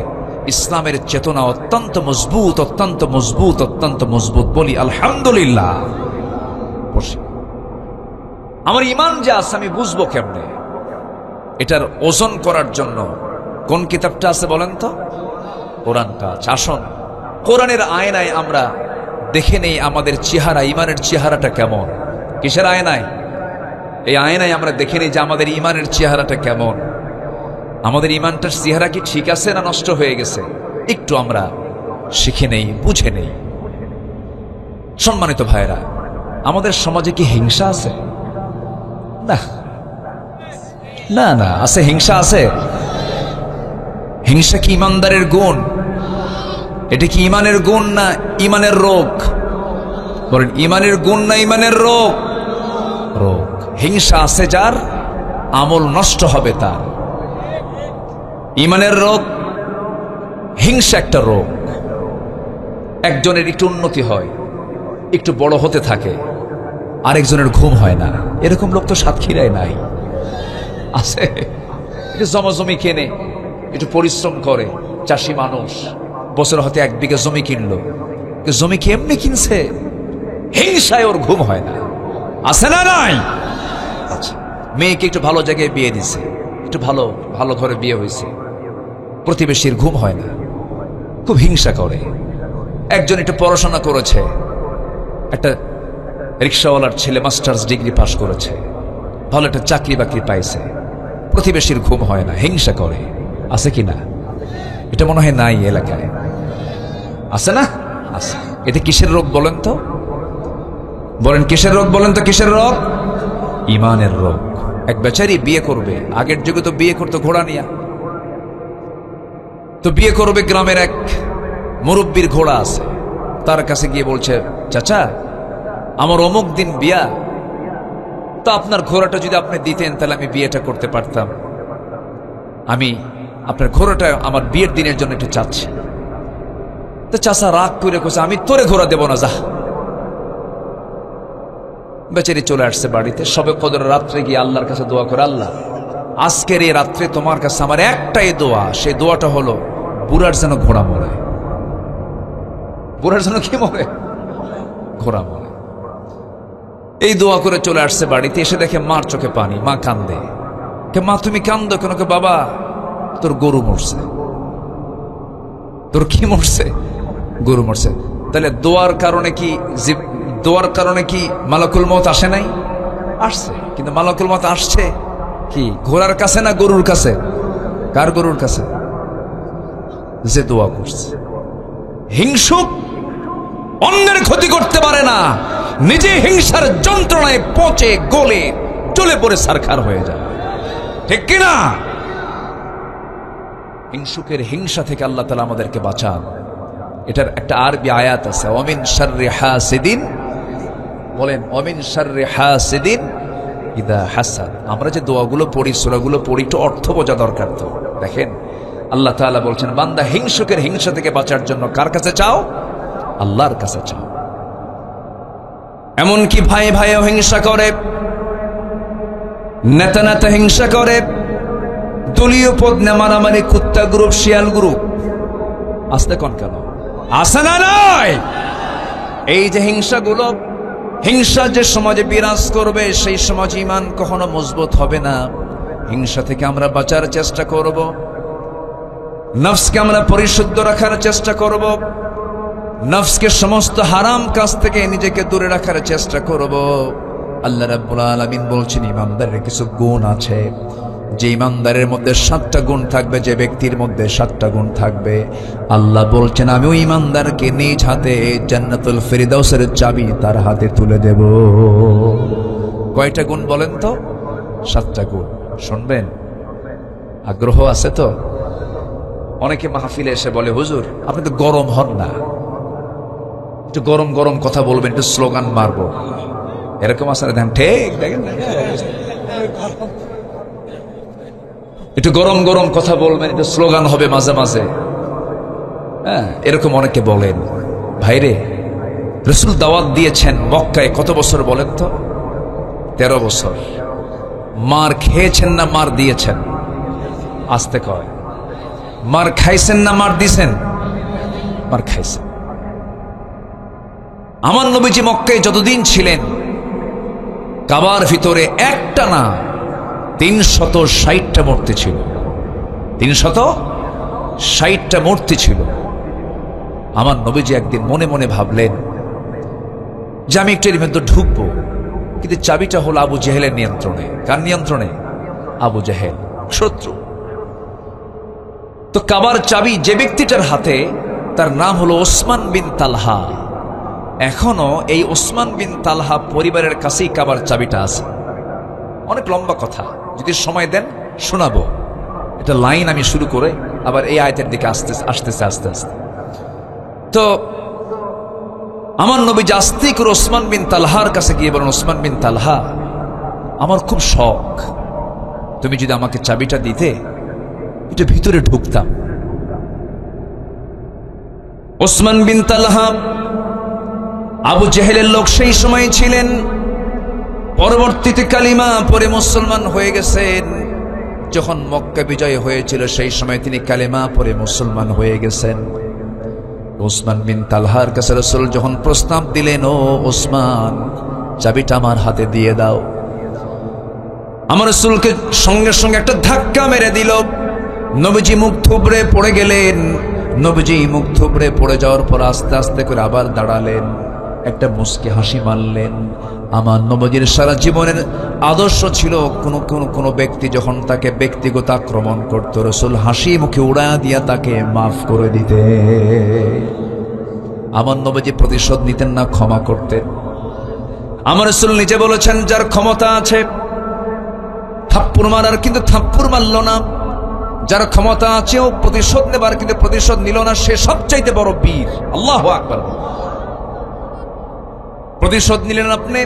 ইসলামের চেতনা অত্যন্ত মজবুত, অত্যন্ত মজবুত, অত্যন্ত মজবুত। বলি আলহামদুলিল্লাহ। আমার ইমান যে আছে আমি বুঝবো কেমনে? এটার ওজন করার জন্য কোন কিতাবটা আছে বলেন তো? কোরআনটা। আসুন কোরআনের আয়নায় আমরা দেখে নেই আমাদের চেহারা, ইমানের চেহারাটা কেমন। কিসের আয়নায়? এই আয়নায় আমরা দেখে নেই যে আমাদের ইমানের চেহারাটা কেমন। আমাদের ইমানটার চেহারা কি ঠিক আছে না নষ্ট হয়ে গেছে? একটু আমরা শিখে নেই, বুঝে নেই। সম্মানিত ভাইরা, আমাদের সমাজে কি হিংসা আছে? না না না, আছে, হিংসা আছে। হিংসা কি ইমানদারের গুণ? এটা কি ইমানের গুণ না ইমানের রোগ? বলেন, ইমানের গুণ না ইমানের রোগ? রোগ। হিংসা আছে যার, আমল নষ্ট হবে তার। ইমানের রোগ, হিংসা একটা রোগ। একজনের একটু উন্নতি হয়, একটু বড় হতে থাকে, আরেকজনের ঘুম হয় না। এরকম লোক তো সাতক্ষীরায় নাই, আছে। একটু জমাজমি কেনে, একটু পরিশ্রম করে, চাষি মানুষ, বছর হতে 1 বিঘা জমি কিনলো। জমি কি এমনি কিনছে? হিংসায় ওর ঘুম হয় না, আছে না নাই? আচ্ছা, মেয়েকে একটু ভালো জায়গায় বিয়ে দিছে, একটু ভালো ভালো ঘরে বিয়ে হয়েছে, প্রতিবেশীর ঘুম হয় না, খুব হিংসা করে। একজন একটু পড়াশোনা করেছে, একটা রিক্সাওয়ালার ছেলে মাস্টার্স ডিগ্রি পাশ করেছে, ভালো একটা চাকরি বাকরি পাইছে, প্রতিবেশীর ঘুম হয় না, হিংসা করে। আছে কি না? এটা মনে হয় নাই এলাকায়, আছে না? আছে। এটা কিসের রোগ বলেন তো? বলেন কিসের রোগ? বলেন তো কিসের রোগ? ইমানের রোগ। এক বেচারি বিয়ে করবে, আগের যুগে তো বিয়ে করতো ঘোড়া নিয়া, তো বিয়ে করবে গ্রামের এক মুরব্বীর ঘোড়া আছে, তার কাছে গিয়ে বলছে, চাচা আমার অমুক দিন বিয়া, তো আপনার ঘোড়াটা যদি আপনি দিতেন তাহলে আমি বিয়েটা করতে পারতাম। আমি আপনার ঘোড়াটা আমার বিয়ের দিনের জন্য একটু চাচ্ছি। তো চাচা রাগ করে কইছে, আমি তোরে ঘোড়া দেব না, যা। বেচারি চলে আসছে বাড়িতে, সবে কদর রাত্রে গিয়ে আল্লাহর কাছে দোয়া করে, আল্লাহ আজকের এই রাত্রে তোমার কাছে আমার একটাই দোয়া, সেই দোয়াটা হলো বুড়ার যেন ঘোড়া মরে। বুড়ার যেন কি মরে? ঘোড়া মরে। এই দোয়া করে চলে আসছে বাড়িতে, এসে দেখে মার চোখে পানি, মা কান্দে। মা তুমি কান্দো কেন? বাবা তোর গরু মরছে। তোর কি মরছে? গরু মরছে। তাহলে দোয়ার কারণে কি মালাকুল মউত আসে নাই? আসছে, কিন্তু মালাকুল মউত আসছে কি ঘোড়ার কাছে না গরুর কাছে? কার গরুর কাছে? যে দোয়া করছে। হিংসুক অন্যের ক্ষতি করতে পারে না, নিজে হিংসার যন্ত্রণায় পচে গলে চলে পড়ে সারখার হয়ে যায়, ঠিক কিনা? হিংসুকের হিংসা থেকে আল্লাহ তাআলা আমাদেরকে বাঁচান। এটার একটা আরবি আয়াত আছে, ওমিন শাররি হাসিদিন, বলেন ওমিন শাররি হাসিদিন ইদা হাসাদ। আমরা যে দোয়াগুলো পড়ি, সূরাগুলো পড়ি, একটু অর্থ বোঝা দরকার। তো দেখেন আল্লাহ তাআলা বলছেন, বান্দা হিংসুকের হিংসা থেকে বাঁচার জন্য কার কাছে চাও? আল্লাহর কাছে চাও। এমনকি ভাই ভাইও হিংসা করে, নেতা নেতা হিংসা করে, দলীয় পদ নেমানামানি, কুত্তা গ্রুপ, শিয়াল গ্রুপ, আসতে কোন কেন? আসে না নয়? এই যে হিংসাগুলো, হিংসা যে সমাজে বিরাজ করবে, সেই সমাজ ঈমান কখনো মজবুত হবে না। হিংসা থেকে আমরা বাঁচার চেষ্টা করব, নফসকে আমরা পরিশুদ্ধ রাখার চেষ্টা করব, নফসকে সমস্ত হারাম কাজ থেকে নিজেকে দূরে রাখার চেষ্টা করব। আল্লাহ রাব্বুল আলামিন বলছেন, ঈমানদারের কিছু গুণ আছে, যে ঈমানদারের মধ্যে 7টা গুণ থাকবে, যে ব্যক্তির মধ্যে 7টা গুণ থাকবে, আল্লাহ বলছেন আমি ওই ঈমানদারকে নিজ হাতে জান্নাতুল ফিরদাউসের চাবি তার হাতে তুলে দেব। কয়টা গুণ বলেন তো? 7টা গুণ। শুনবেন? আগ্রহ আছে তো? অনেকে মাহফিলে এসে বলে, হুজুর আপনি তো গরম হন না, একটু গরম গরম কথা বলবেন, একটু স্লোগান মারবো, এরকম আসলে দেন ঠিক দেখেন না, একটু গরম গরম কথা বলবেন, একটু স্লোগান হবে মাঝে মাঝে, হ্যাঁ এরকম অনেকে বলেন। ভাইরে, রাসূল দাওয়াত দিয়েছেন মক্কায় কত বছর বলেন তো? 13 বছর। মার খেয়েছেন না মার দিয়েছেন? আসতে কয়, মার খাইছেন না মার দিছেন? মার খাইছেন। আমার নবীজি মক্কায় যতদিন ছিলেন, কাবার ভিতরে একটা না 360টা মূর্তি ছিল। 360টা মূর্তি ছিল। আমার নবীজি একদিন মনে মনে ভাবলেন যে আমি একটু এর মধ্যে ঢুকবো, কিন্তু চাবিটা হলো আবু জেহেলের নিয়ন্ত্রণে। কার নিয়ন্ত্রণে? আবু জেহেল, শত্রু। তো কাবার চাবি যে ব্যক্তিটার হাতে, তার নাম হলো ওসমান বিন তালহা। এখনো এই ওসমান বিন তালহা পরিবারের কাছেই কাবার চাবিটা আছে। অনেক লম্বা কথা, যদি সময় দেন শোনাবো। এটা লাইন আমি শুরু করে আবার এই আয়াতের দিকে আসতেছে আস্তে আস্তে। তো আমার নবী আস্তে করে ওসমান বিন তালহার কাছে গিয়ে বলেন, ওসমান বিন তালহা, আমার খুব শখ, তুমি যদি আমাকে চাবিটা দিতে এটা ভিতরে ঢুকতাম। ওসমান বিন তালহা আবু জেহেলের লোক সেই সময় ছিলেন, পরবর্তীতে কালিমা পরে মুসলমান হয়ে গেছেন। যখন মক্কা বিজয় হয়েছিল সেই সময় তিনি কালিমা পরে মুসলমান হয়ে গেছেন। ওসমান বিন তালহার কাছে রাসূল যখন প্রস্তাব দিলেন, ও ওসমান, চাবিটা আমার হাতে দিয়ে দাও, আমার রাসূলকে সঙ্গে সঙ্গে একটা ধাক্কা মেরে দিল। নবীজি মুখ থুবড়ে পড়ে গেলেন। নবীজি মুখ থুবড়ে পড়ে যাওয়ার পর আস্তে আস্তে করে আবার দাঁড়ালেন, একটা মুস্কি হাসি মারলেন। আমার নবীজির সারা জীবনের আদর্শ ছিল, কোন ব্যক্তি যখন তাকে ব্যক্তিগত আক্রমণ করত, রাসূল হাসি মুখে উড়ায়া দিয়া তাকে মাফ করে দিতে। আমার নবীজি প্রতিশোধ নিতেন না, ক্ষমা করতেন। আমার রাসূল নিজে বলেছেন, যার ক্ষমতা আছে থাপ্পড় মারার, কিন্তু থাপ্পড় মারল না। যার ক্ষমতা আছে ও প্রতিশোধ নেবার, কিন্তু প্রতিশোধ নিল না, সে সবচাইতে বড় বীর। আল্লাহু আকবার। প্রতিশোধ নিলেন আপনি,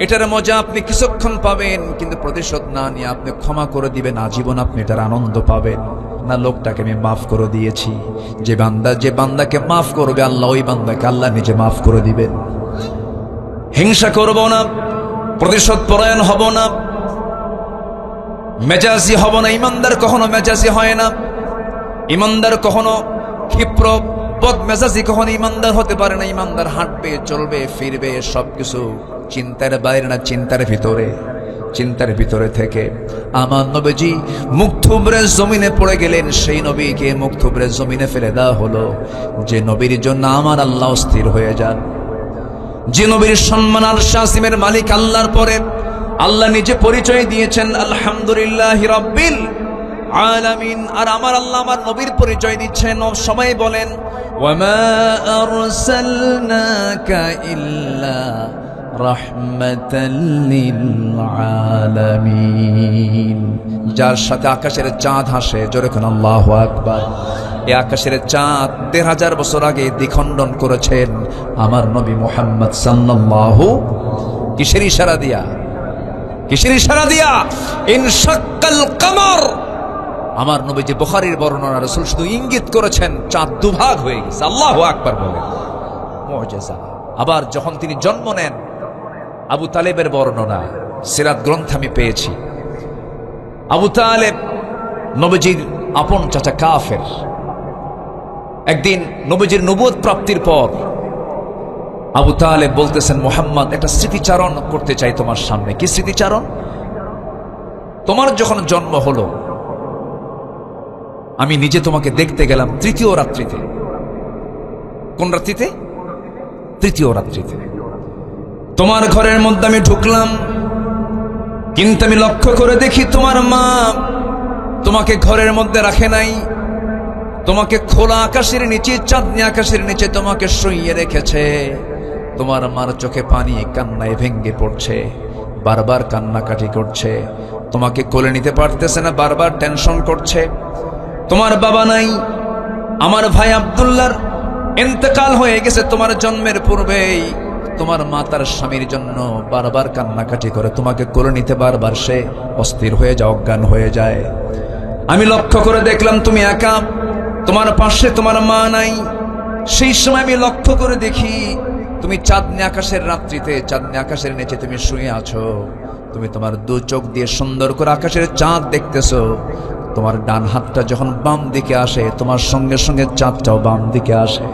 এটার মজা আপনি কিছুক্ষণ পাবেন, কিন্তু প্রতিশোধ না নিয়ে আপনি ক্ষমা করে দিবেন, আজীবন আপনি এটার আনন্দ পাবেন না। লোকটাকে আমি মাফ করে দিয়েছি। যে বান্দাকে মাফ করবে আল্লাহ, ওই বান্দাকে আল্লাহ নিজে মাফ করে দিবেন। হিংসা করব না, প্রতিশোধ পরায়ণ হব না, মেজাজি হব না। ইমানদার কখনো মেজাজি হয় না। ইমানদার কখনো ক্ষিপ্র বদমেজাজি কখনো ইমানদার হতে পারে না। ইমানদার হাঁটবে, চলবে, ফিরবে, সবকিছু চিন্তার বাইরে না, চিন্তার ভিতরে থেকে। আমার নবীজি মুখ থুবড়ে জমিনে পড়ে গেলেন। সেই নবীকে মুখ থুবড়ে জমিনে ফেলে দেওয়া হলো, যে নবীর জন্য আমার আল্লাহ স্থির হয়ে যান, যে নবীর সম্মান আরশ আসিমের মালিক আল্লাহর পরে আল্লাহ নিজে পরিচয় দিয়েছেন, আলহামদুলিল্লাহি রাব্বিল আলামিন। আর আমার আল্লাহ আমার নবীর পরিচয় দিচ্ছেন, সবাই বলেন, ওয়ামা আরসালনাকা ইল্লা রাহমাতাল লিল আলামিন। যার সাথে আকাশের চাঁদ হাসে, জোরে কোন আল্লাহু আকবার। এই আকাশের চাঁদ ১৫০০ বছর আগে দ্বিখণ্ডন করেছেন আমার নবী মুহাম্মদ সাল্লাল্লাহু কিসের ইশারা দিয়া? ইনশাক্কাল কমর। আমার নবীজি বুখারীর বর্ণনা, রাসূল শুধু ইঙ্গিত করেছেন, চাঁদ দুভাগ হয়ে গেছে। আল্লাহু আকবার বলেন, মুজিজা। আবার যখন তিনি জন্ম নেন, আবু তালেবের বর্ণনা সিরাত গ্রন্থে আমি পেয়েছি। আবু তালেব নবীজির আপন চাচা, কাফের। একদিন নবীজির নবুয়ত প্রাপ্তির পর আবু তালেব বলতেছেন, মুহাম্মদ, একটা স্মৃতিচারণ করতে চাই তোমার সামনে। কি স্মৃতিচারণ? তোমার যখন জন্ম হলো, আমি নিজে তোমাকে দেখতে গেলাম তৃতীয় রাত্রিতে। কোন রাত্রিতে? তৃতীয় রাত্রিতে। তোমার ঘরের মধ্যে আমি ঢুকলাম, কিন্তু আমি লক্ষ্য করে দেখি তোমার মা তোমাকে ঘরের মধ্যে রাখে নাই। তোমাকে খোলা আকাশের নিচে, চাঁদনি আকাশের নিচে তোমাকে শুইয়ে রেখেছে। তোমার মার চোখে পানি, কান্নায় ভেঙ্গে পড়ছে, বারবার কান্নাকাটি করছে। তোমাকে কোলে নিতে পারতেছে না, বারবার টেনশন করছে। তোমার বাবা নাই, আমার ভাই আব্দুল্লাহর ইন্তেকাল হয়ে গেছে তোমার জন্মের পূর্বেই। তোমার মা তার স্বামীর জন্য বারবার কান্নাকাটি করে, তোমাকে কোলে নিতে বারবার সে অস্থির হয়ে যায়, অজ্ঞান হয়ে যায়। আমি লক্ষ্য করে দেখলাম তুমি একা, তোমার পাশে তোমার মা নাই। সেই সময় আমি লক্ষ্য করে দেখি তুমি চাঁদনি আকাশের রাত্রিতে, চাঁদনি আকাশের নিচে তুমি শুয়ে আছো। তুমি তোমার দু চোখ দিয়ে সুন্দর করে আকাশের চাঁদ দেখতেছো। তোমার ডান হাতটা যখন বাম দিকে আসে, তোমার সঙ্গে সঙ্গে চাঁদটাও বাম দিকে আসে।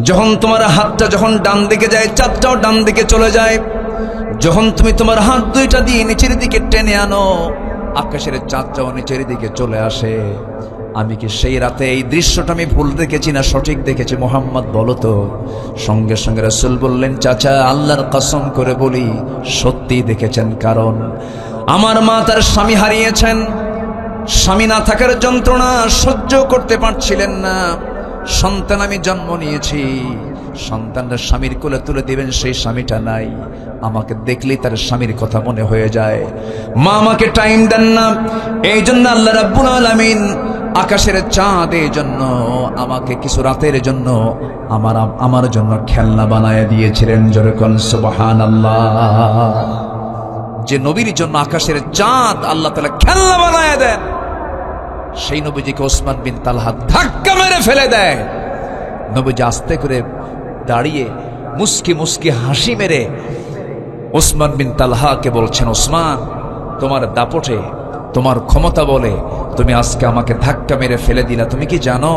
যখন তোমার হাতটা যখন ডান দিকে যায়, চাঁদটাও ডান দিকে চলে যায়। যখন তুমি তোমার হাত দুইটা দিয়ে নিচের দিকে টেনে আনো, আকাশের চাঁদটাও নিচের দিকে চলে আসে। আমি কি সেই রাতে এই দৃশ্যটা আমি ভুল দেখেছি না সঠিক দেখেছি মুহাম্মদ বলো তো? সঙ্গে সঙ্গে রাসূল বললেন, চাচা আল্লাহর কসম করে বলি সত্যি দেখেছেন। কারণ আমার মা তার স্বামী হারিয়েছেন, স্বামী না থাকার যন্ত্রণা সহ্য করতে পারছিলেন না। সন্তান আমি জন্ম নিয়েছি, সন্তানরা স্বামীর কোলে তুলে দিবেন, সেই স্বামীটা নাই। আমাকে দেখলেই তার স্বামীর কথা মনে হয়ে যায়। মা আমাকে টাইম দেন না, এই জন্য আল্লাহ রাব্বুল আলামিন আকাশের চাঁদ এই জন্য আমাকে কিছু রাতের জন্য আমার জন্য খেলনা বানায় দিয়েছিলেন। যেরকম সুবহানাল্লাহ। যে নবীর জন্য আকাশের চাঁদ আল্লাহ তাআলা খেলনা বানায় দেন, সেই নবীজিকে ওসমান বিন তালহা ধাক্কা মেরে ফেলে দেয়। নবীজি আস্তে করে দাঁড়িয়ে মুস্কি মুস্কি হাসি মেরে ওসমান বিন তালহাকে বলছেন, ওসমান, তোমার দাপটে, তোমার ক্ষমতা বলে তুমি আজকে আমাকে ধাক্কা মেরে ফেলে দিলা। তুমি কি জানো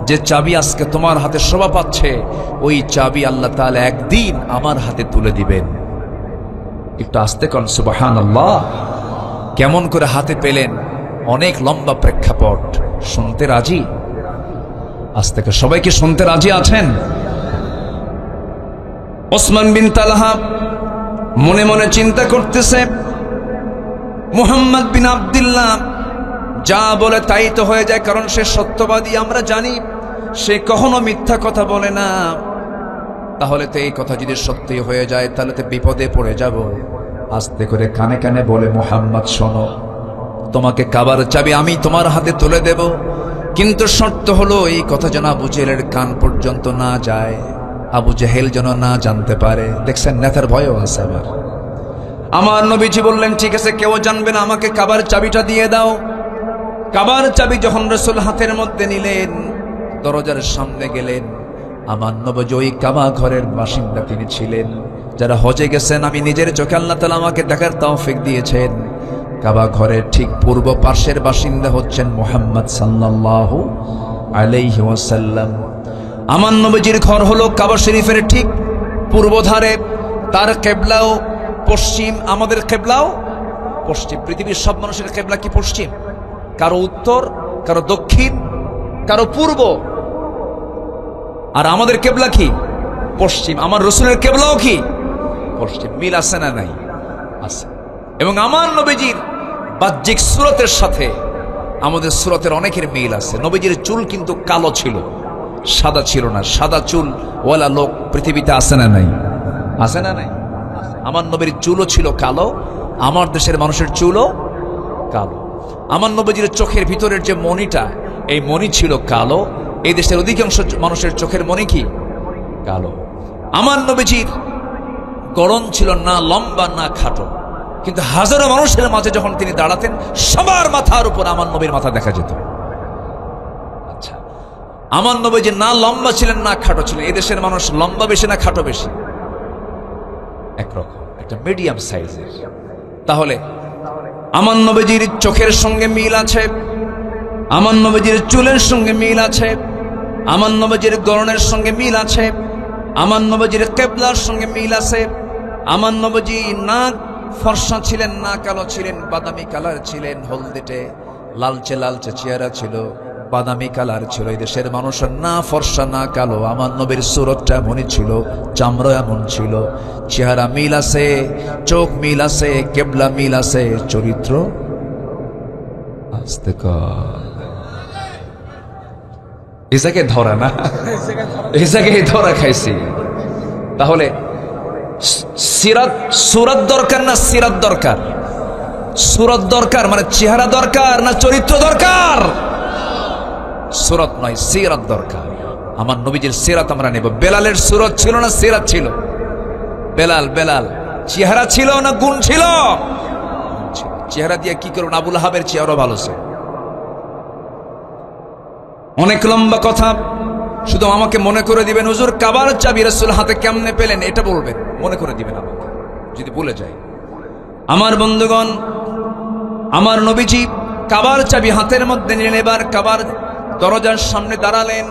যে চাবি আজকে তোমার হাতে শোভা পাচ্ছে, ওই চাবি আল্লাহ তাআলা একদিন আমার হাতে তুলে দিবেন। একটু আস্তে কন সুবহানাল্লাহ। কেমন করে হাতে পেলেন? অনেক লম্বা প্রেক্ষাপট। শুনতে রাজি? আস্তে করে সবাই কি শুনতে রাজি আছেন? ওসমান বিন তালহা মনে মনে চিন্তা করতেছে, মুহাম্মদ বিন আব্দুল্লাহ যা বলে তাই তো হয়ে যায়, কারণ সে সত্যবাদী। আমরা জানি সে কখনো মিথ্যা কথা বলে না। তাহলে তো এই কথা যদি সত্যি হয়ে যায় তাহলে তো বিপদে পড়ে যাব। আস্তে করে কানে কানে বলে, মুহাম্মদ শোনো, তোমাকে কাবার চাবি আমি তোমার হাতে তুলে দেব, কিন্তু শর্ত হলো এই কথা যেন আবু জেহেলের কান পর্যন্ত না যায়, আবু জেহেল যেন না জানতে পারে। দেখছেন, নেতার ভয়ও আছে আবার। আমার নবীজি বললেন, ঠিক আছে, কেউ জানবে না, আমাকে কাবার চাবিটা দিয়ে দাও। কাবার চাবি যখন রাসূল হাতের মধ্যে নিলেন, দরজার সামনে গেলেন। আমার নবীজি ওই কাবা ঘরের বাসিন্দা তিনি ছিলেন। যারা হজে গেছেন, আমি নিজের চোখে আল্লাহ তাআলা আমাকে দেখার তৌফিক দিয়েছেন, কাবা ঘরের ঠিক পূর্ব পাশের বাসিন্দা হচ্ছেন মুহাম্মদ সাল্লাল্লাহু আলাইহি ওয়াসাল্লাম। আমার নবীজির ঘর হলো কাবা শরীফের ঠিক পূর্ব ধারে। তার কিবলাও পশ্চিম, আমাদের কিবলাও পশ্চিম। পৃথিবীর সব মানুষের কিবলা কি পশ্চিম? কারো উত্তর, কারো দক্ষিণ, কারো পূর্ব। আর আমাদের কিবলা কি? পশ্চিম। আমার রাসূলের কিবলাও কি? পশ্চিম। মিল আছে না নাই? আছে। এবং আমার নবীজির বাহ্যিক সূরতের সাথে আমাদের সূরতের অনেকের মিল আছে। নবীজির চুল কিন্তু কালো ছিল, সাদা ছিল না। সাদা চুল ওয়ালা লোক পৃথিবীতে আছে না নাই? আছে না নাই? আমার নবীর চুলও ছিল কালো, আমার দেশের মানুষের চুলও কালো। আমার নবীজির চোখের ভিতরের যে মণিটা, এই মণি ছিল কালো। এই দেশের অধিকাংশ মানুষের চোখের মণি কি? কালো। আমার নবীজির গড়ন ছিল না লম্বা না খাটো, কিন্তু হাজারো মানুষের মাঝে যখন তিনি দাঁড়াতেন, সবার মাথার উপর আমার নবীর মাথা দেখা যেত। আচ্ছা, আমার নবীজি না লম্বা ছিলেন না খাটো ছিলেন। এই দেশের মানুষ লম্বা বেশি না খাটো বেশি? একরকম, একটা মিডিয়াম সাইজের। তাহলে আমার নবীজির চোখের সঙ্গে মিল আছে, আমার নবীজির চুলের সঙ্গে মিল আছে, আমার নবীজির গড়নের সঙ্গে মিল আছে, আমার নবীজির কিবলার সঙ্গে মিল আছে। আমার নবীজি না ফর্সা ছিলেন না কালো ছিলেন, বাদামি কালার ছিলেন, হলদেটে লালচে লালচে চেহারা ছিল, বাদামি কালার ছিল। এই দেশের মানুষ না ফর্সা না কালো। আমার নবীর সুরতটা এমনই ছিল, চামড়া এমন ছিল। চেহারা মিল আছে, চোখ মিল আছে, কিবলা মিল আছে, চরিত্র আস্তে এই জায়গায় ধরা না, এই জায়গায় ধরা খাইছি। তাহলে সিরাত সুরাত দরকার না সিরাত দরকার? সূরত দরকার, মানে চেহারা দরকার না চরিত্র দরকার? সূরত নয়, সিরাত দরকার। আমার নবীজির সিরাত আমরা নেব। বেলালের সূরত ছিল না সিরাত ছিল? বেলাল চেহারা ছিল না গুণ ছিল? চেহারা দিয়ে কি করুন? আবুল আহাবের চেহারা ভালো ছিল। অনেক লম্বা কথা, শুধু আমাকে মনে করে দিবেন হুজুর কাবার চাবি রাসূল হাতে কেমনে পেলেন, এটা বলবেন, মনে করে দিবেন আমাকে যদি ভুলে যাই। আমার বন্ধুগণ, আমার নবীজি কাবার চাবি হাতের মধ্যে নিলেন। এবার কাবার দরজার সামনে দাঁড়ালেন,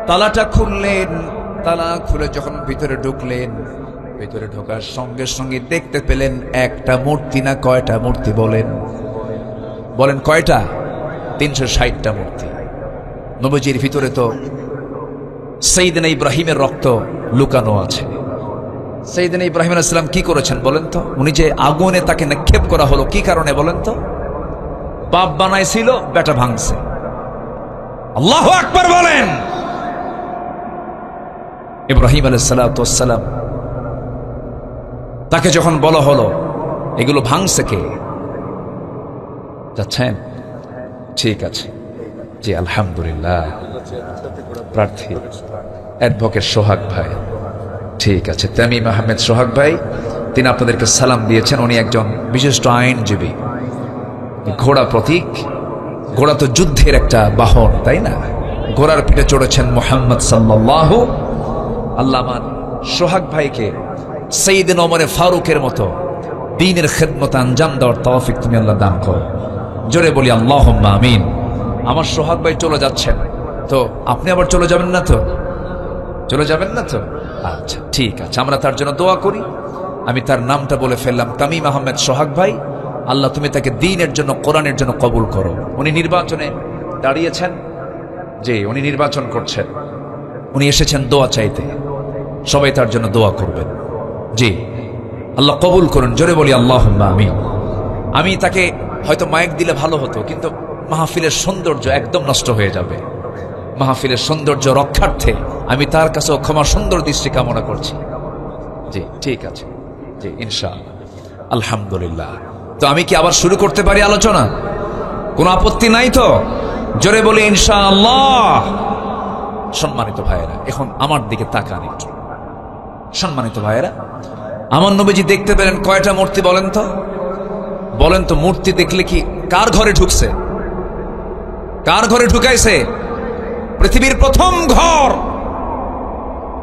তালাটা খুললেন। তালা খুলে যখন ভিতরে ঢুকলেন, ভিতরে ঢোকার সঙ্গে সঙ্গে দেখতে পেলেন একটা মূর্তি না কয়টা মূর্তি? বলেন কয়টা? 360টা মূর্তি। নবীজির ভিতরে তো সাইয়েদনা ইব্রাহিমের রক্ত লুকানো আছে। সাইয়েদনা ইব্রাহিম আলাইহিস সালাম কি করেছেন বলেন তো? উনি যে আগুনে তাকে নিক্ষেপ করা হলো কি কারণে বলেন তো? বাপ বানাইছিল, বেটা ভাঙছে। আল্লাহু আকবার বলেন। ইব্রাহিম আলাইহিস সালাম তাকে যখন বলা হলো এগুলো ভাঙছে কে? যাচ্ছেন? ঠিক আছে, জি আলহামদুলিল্লাহ। প্রার্থী অ্যাডভোকেট সোহাগ ভাই, ঠিক আছে, তামিম আহমেদ সোহাগ ভাই, তিনি আপনাদেরকে সালাম দিয়েছেন। উনি একজন বিশিষ্ট আইনজীবী। ঘোড়া প্রতীক, ঘোড়া তো যুদ্ধের একটা বাহন, তাই না? ঘোড়ার পিঠে চড়েছেন মুহাম্মদ সাল্লাল্লাহু। আল্লামা সোহাগ ভাইকে সাইয়েদনা ওমর ফারুকের মতো দ্বীনের খেদমত আঞ্জাম দেওয়ার তৌফিক তুমি আল্লাহ দান করো। জোরে বলি আল্লাহুম্মা আমিন। আমার সোহাগ ভাই চলে যাচ্ছেন, তো আপনি আবার চলে যাবেন না তো? চলে যাবেন না তো? আচ্ছা ঠিক আছে, আমরা তার জন্য দোয়া করি। আমি তার নামটা বলে ফেললাম, তামিম আহমেদ সোহাগ ভাই। আল্লাহ তুমি তাকে দ্বীনের জন্য, কোরআনের জন্য কবুল করো। উনি নির্বাচনে দাঁড়িয়েছেন, যে উনি নির্বাচন করছেন, উনি এসেছেন দোয়া চাইতে। সবাই তার জন্য দোয়া করবেন। জি আল্লাহ কবুল করুন। জোরে বলি আল্লাহুম্মা আমিন। আমি তাকে হয়তো মাইক দিলে ভালো হতো, কিন্তু মাহফিলের সৌন্দর্য একদম নষ্ট হয়ে যাবে। মাহফিলের সৌন্দর্য রক্ষার্থে আমি তার কাছেও ক্ষমা সুন্দর দৃষ্টি কামনা করছি। জি ঠিক আছে, জি ইনশাআল্লাহ, আলহামদুলিল্লাহ। তো আমি কি আবার শুরু করতে পারি আলোচনা? কোনো আপত্তি নাই তো? জোরে বলি ইনশাআল্লাহ। সম্মানিত ভাইয়েরা, এখন আমার দিকে তাকান একটু। সম্মানিত ভাইয়েরা, আমার নবীজি দেখতে পেলেন কয়টা মূর্তি বলেন তো? বলেন তো, মূর্তি দেখলে কি কার ঘরে ঢুকছে? কার ঘরে ঢুকাইছে? পৃথিবীর প্রথম ঘর,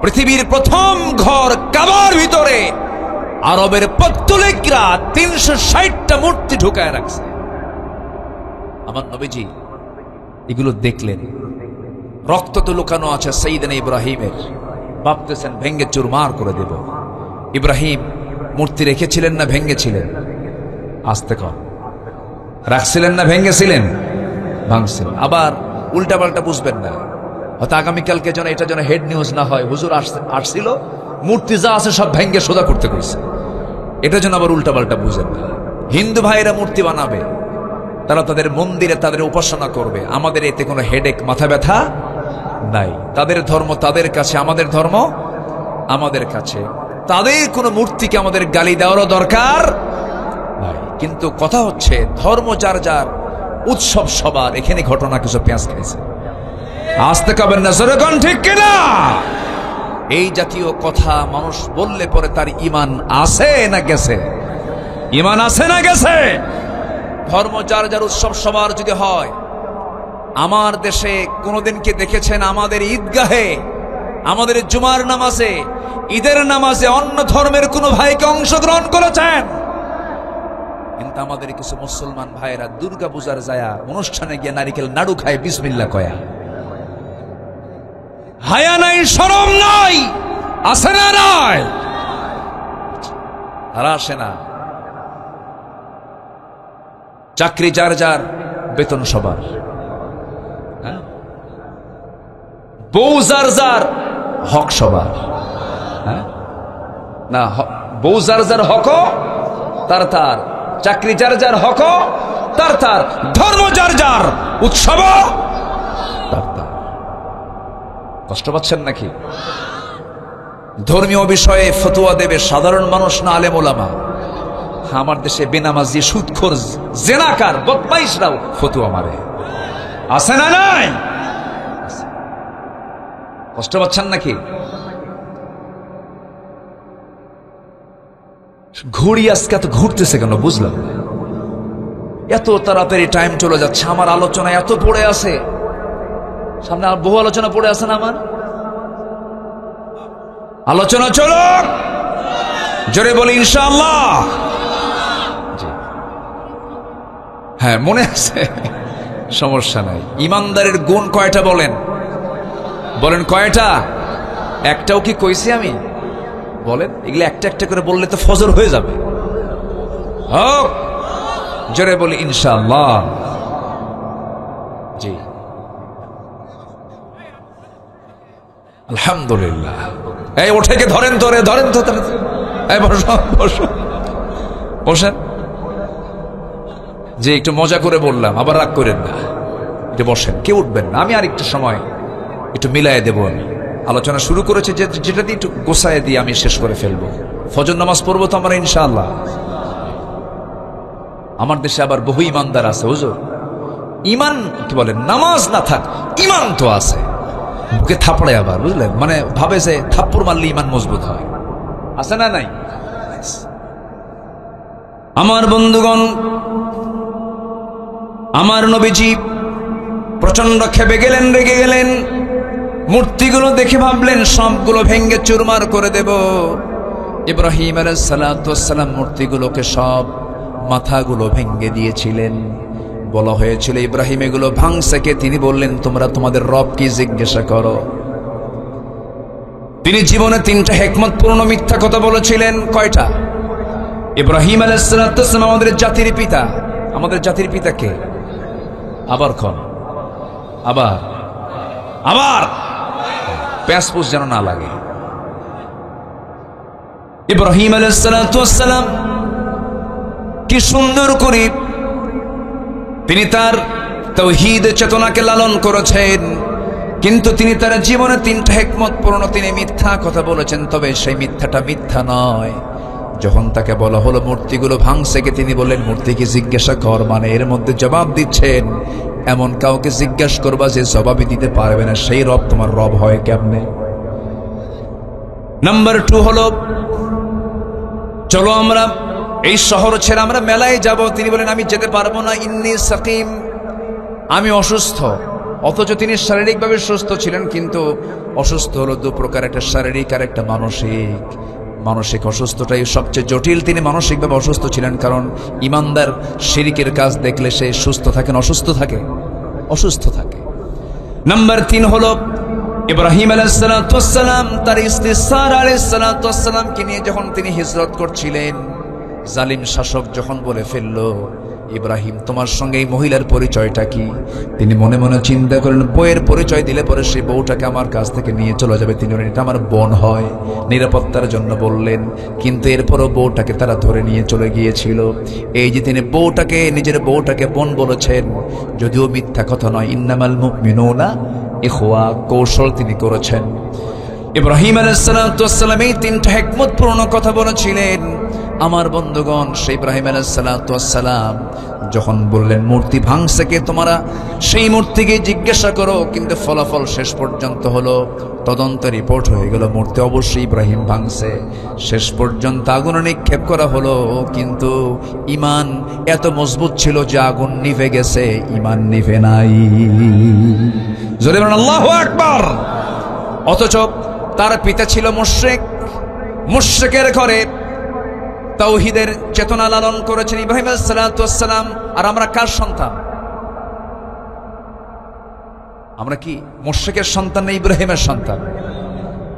পৃথিবীর প্রথম ঘর কাবার ভিতরে আরবের পত্তলিকরা 360টা মূর্তি ঢুকায় রাখছে। আমার নবীজি এগুলো দেখলেন। রক্ত তো লুকানো আছে সাইয়েদনা ইব্রাহিমের। ভাবতেছেন ভেঙ্গে চুরমার করে দেব। ইব্রাহিম মূর্তি রেখেছিলেন না ভেঙ্গেছিলেন? আস্তে কর, রাখছিলেন না ভেঙ্গেছিলেন? ভাঙছিলেন। আবার উল্টা পাল্টা বুঝবেন না, হয়তো আগামীকালকে যেন এটা যেন হেড নিউজ না হয়, হুজুর আসছিল মূর্তি যা আছে সব ভেঙ্গে সোজা করতে কইছে। এটা যেন আবার উল্টা পাল্টা বুঝেন না। হিন্দু ভাইরা মূর্তি বানাবে, তারা তাদের মন্দিরে তাদের উপাসনা করবে, আমাদের এতে কোনো হেডেক, মাথা ব্যথা নাই। তাদের ধর্ম তাদের কাছে, আমাদের ধর্ম আমাদের কাছে। তাদের কোনো মূর্তিকে আমাদের গালি দেওয়ারও দরকার নাই। কিন্তু কথা হচ্ছে, ধর্ম যার যার, উৎসব সবার। এখানে ঘটনা কিছু পেঁয়াজ খেয়েছে। আসতে কাবেন না, জোরেগণ ঠিক কিনা? এই জাতীয় কথা মানুষ বললে পরে তার ইমান আছে না গেছে? ইমান আছে না গেছে? ধর্ম যার যার, উৎসব সবার যদি হয়। আমার দেশে কোনদিন কি দেখেছেন আমাদের ঈদগাহে, আমাদের জুমার নামাজে, ঈদের নামাজে অন্য ধর্মের কোন ভাইকে অংশগ্রহণ করেছেন? কিন্তু আমাদের কিছু মুসলমান ভাইরা দুর্গা পূজার যায়া অনুষ্ঠানে গিয়ে নারিকেল নাড়ু খায়, বিসমিল্লাহ কয়া। হায়া নাই, শরম নাই, আসে না? নাই, তারা আসে না। চাকরি যার যার, বেতন সবার। বউ যার যার, হক সবার। না, বউ যার যার হক তার তার, চাকরি যার যার হক তার তার, ধর্ম যার যার, উৎসব তার তার। কষ্ট পাচ্ছেন নাকি? ধর্মীয় বিষয়ে ফতোয়া দেবে সাধারণ মানুষ না আলেম ওলামা? আমার দেশে বেনামাজি, সুদখোর, জেনাকার, বদমাইশরাও ফতুয়া মারে। আছে না নাই? কষ্ট পাচ্ছেন নাকি? ঘড়ি আজকে এত ঘুরতেছে কেন বুঝলাম না। এত তাড়াতাড়ি টাইম চলে যাচ্ছে। আমার আলোচনা এত পড়ে আছে, সামনে আর বহু আলোচনা পড়ে আছে না। আমার আলোচনা চলো, জোরে বলি ইনশাআল্লাহ। হ্যাঁ মনে আছে, সমস্যা নাই। ইমানদারের গুণ কয়টা বলেন? বলেন কয়টা? একটাও কি কইছি আমি? বলেন, এগুলো একটা একটা করে বললে তো ফজর হয়ে যাবে। হোক, জোরে বলি ইনশাআল্লাহ। জি আলহামদুলিল্লাহ। এই ওঠেকে ধরেন তো রে, ধরেন তো। এই বসো বসো, বসেন। যে একটু মজা করে বললাম, আবার রাগ করেন না। একটু বসেন, কেউ উঠবেন না। আমি আর একটু সময় একটু মিলাই দেবো। আমি আলোচনা শুরু করেছি যেটা দিয়ে একটু গোছায় দিয়ে আমি শেষ করে ফেলবো। ফজর নামাজ পড়বো তো আমরা ইনশাআল্লাহ। আমার দেশে আবার বহু ইমানদার আছে হুজুর, ইমান কি বলেন, নামাজ না থাক ইমান তো আছে, বুকে থাপড়ে আবার, বুঝলেন, মানে ভাবে যে থাপ্পড় মারলে ইমান মজবুত হয়। আছে না নাই? আমার বন্ধুগণ, আমার নবীজি প্রচন্ড ক্ষেপে গেলেন, রেগে গেলেন। মূর্তিগুলো দেখে ভাবলেন সবগুলো ভেঙ্গে চুরমার করে দেব। ইব্রাহিম আলাইহিস সালাতু ওয়াস সালাম মূর্তিগুলোকে সব মাথাগুলো ভেঙ্গে দিয়েছিলেন। বলা হয়েছিল ইব্রাহিম এগুলো ভাঙছে কে? তিনি বললেন তোমরা তোমাদের রব কি জিজ্ঞাসা করো। তিনি জীবনে 3টা হিকমতপূর্ণ মিথ্যা কথা বলেছিলেন। কয়টা? ইব্রাহিম আলাইহিস সালাতু ওয়াস সালাম আমাদের জাতির পিতা। আমাদের জাতির পিতা কে? আবার কোন? আবার প্যাসপুস যেন না লাগে। ইব্রাহিম আলাইহিস সালাতু ওয়াস সালাম কি সুন্দর করে তিনি তার তাওহীদ চেতনাকে লালন করেছেন, কিন্তু তিনি তার জীবনে 3টা হিকমতপূর্ণ তিনি মিথ্যা কথা বলেছেন। তবে সেই মিথ্যাটা মিথ্যা নয়। যখন তাকে বলা হলো মূর্তিগুলো ভাঙছে কে, তিনি বললেন মূর্তিকে জিজ্ঞাসা কর। মানে এর মধ্যে জবাব দিচ্ছেন এমন কাউকে জিজ্ঞাসা করবা যে জবাবই দিতে পারবে না, সেই রব তোমার রব হয় কেমনে? নাম্বার 2 হলো চলো আমরা এই শহর ছেড়ে আমরা মেলায় যাব। তিনি বলেন আমি যেতে পারবো না, ইন্নী সাকিম, আমি অসুস্থ। অথচ তিনি শারীরিকভাবে সুস্থ ছিলেন, কিন্তু অসুস্থ হলো 2 প্রকার, একটা শারীরিক আর একটা মানসিক। মানসিক অসুস্থটাই সবচেয়ে জটিল। তিনি মানসিকভাবে অসুস্থ ছিলেন, কারণ ইমানদার শিরকের কাজ দেখলে সে সুস্থ থাকেন, অসুস্থ থাকে? অসুস্থ থাকে। নাম্বার 3 হলো ইব্রাহিম আলাইহিস সালাতু ওয়াস সালাম তার স্ত্রী সারা আলাইহিস সালাতু ওয়াস সালামকে নিয়ে যখন তিনি হিজরত করছিলেন, জালিম শাসক যখন বলে ফেললো ইব্রাহিম তোমার সঙ্গে এই মহিলার পরিচয়টা কি? তিনি মনে মনে চিন্তা করেন বউয়ের পরিচয় দিলে পরে সেই বউটাকে আমার কাছ থেকে নিয়ে চলে যাবে। তিনি বলেন এটা আমার বোন হয়, নিরাপত্তার জন্য বললেন। কিন্তু এরপরও বউটাকে তারা ধরে নিয়ে চলে গিয়েছিল। এই যে তিনি বউটাকে, নিজের বউটাকে বোন বলেছেন, যদিও মিথ্যা কথা নয়, ইন্নামাল মুমিনুনা ইখওয়া, কৌশল তিনি করেছেন। ইব্রাহিম আলাইহিস সালাতু ওয়াস সালাম এই 3টা হিকমতপূর্ণ কথা বলেছিলেন। আমার বন্ধুগণ, সেই ইব্রাহিম আলাইহিস সালাতু ওয়াস সালাম যখন বললেন মূর্তি ভাঙছে কে, তোমরা সেই মূর্তিকে জিজ্ঞাসা করো। কিন্তু ফলাফল শেষ পর্যন্ত হলো, তদন্ত রিপোর্ট হয়ে গেল মূর্তি অবশ্যই ইব্রাহিম ভাঙছে। শেষ পর্যন্ত আগুনে নিক্ষেপ করা হলো, কিন্তু ইমান এত মজবুত ছিল যে আগুন নিভে গেছে, ইমান নিভে নাই। জোরে বলেন আল্লাহু আকবার। অথচ তার পিতা ছিল মুশরিক, মুশরিকের ঘরে তাওহীদের চেতনা লালন করেছেন ইব্রাহিম আলাইহিস সালাতু ওয়াস সালাম। আর আমরা কার সন্তান? আমরা কি মুশরিকের সন্তান না ইব্রাহিমের সন্তান?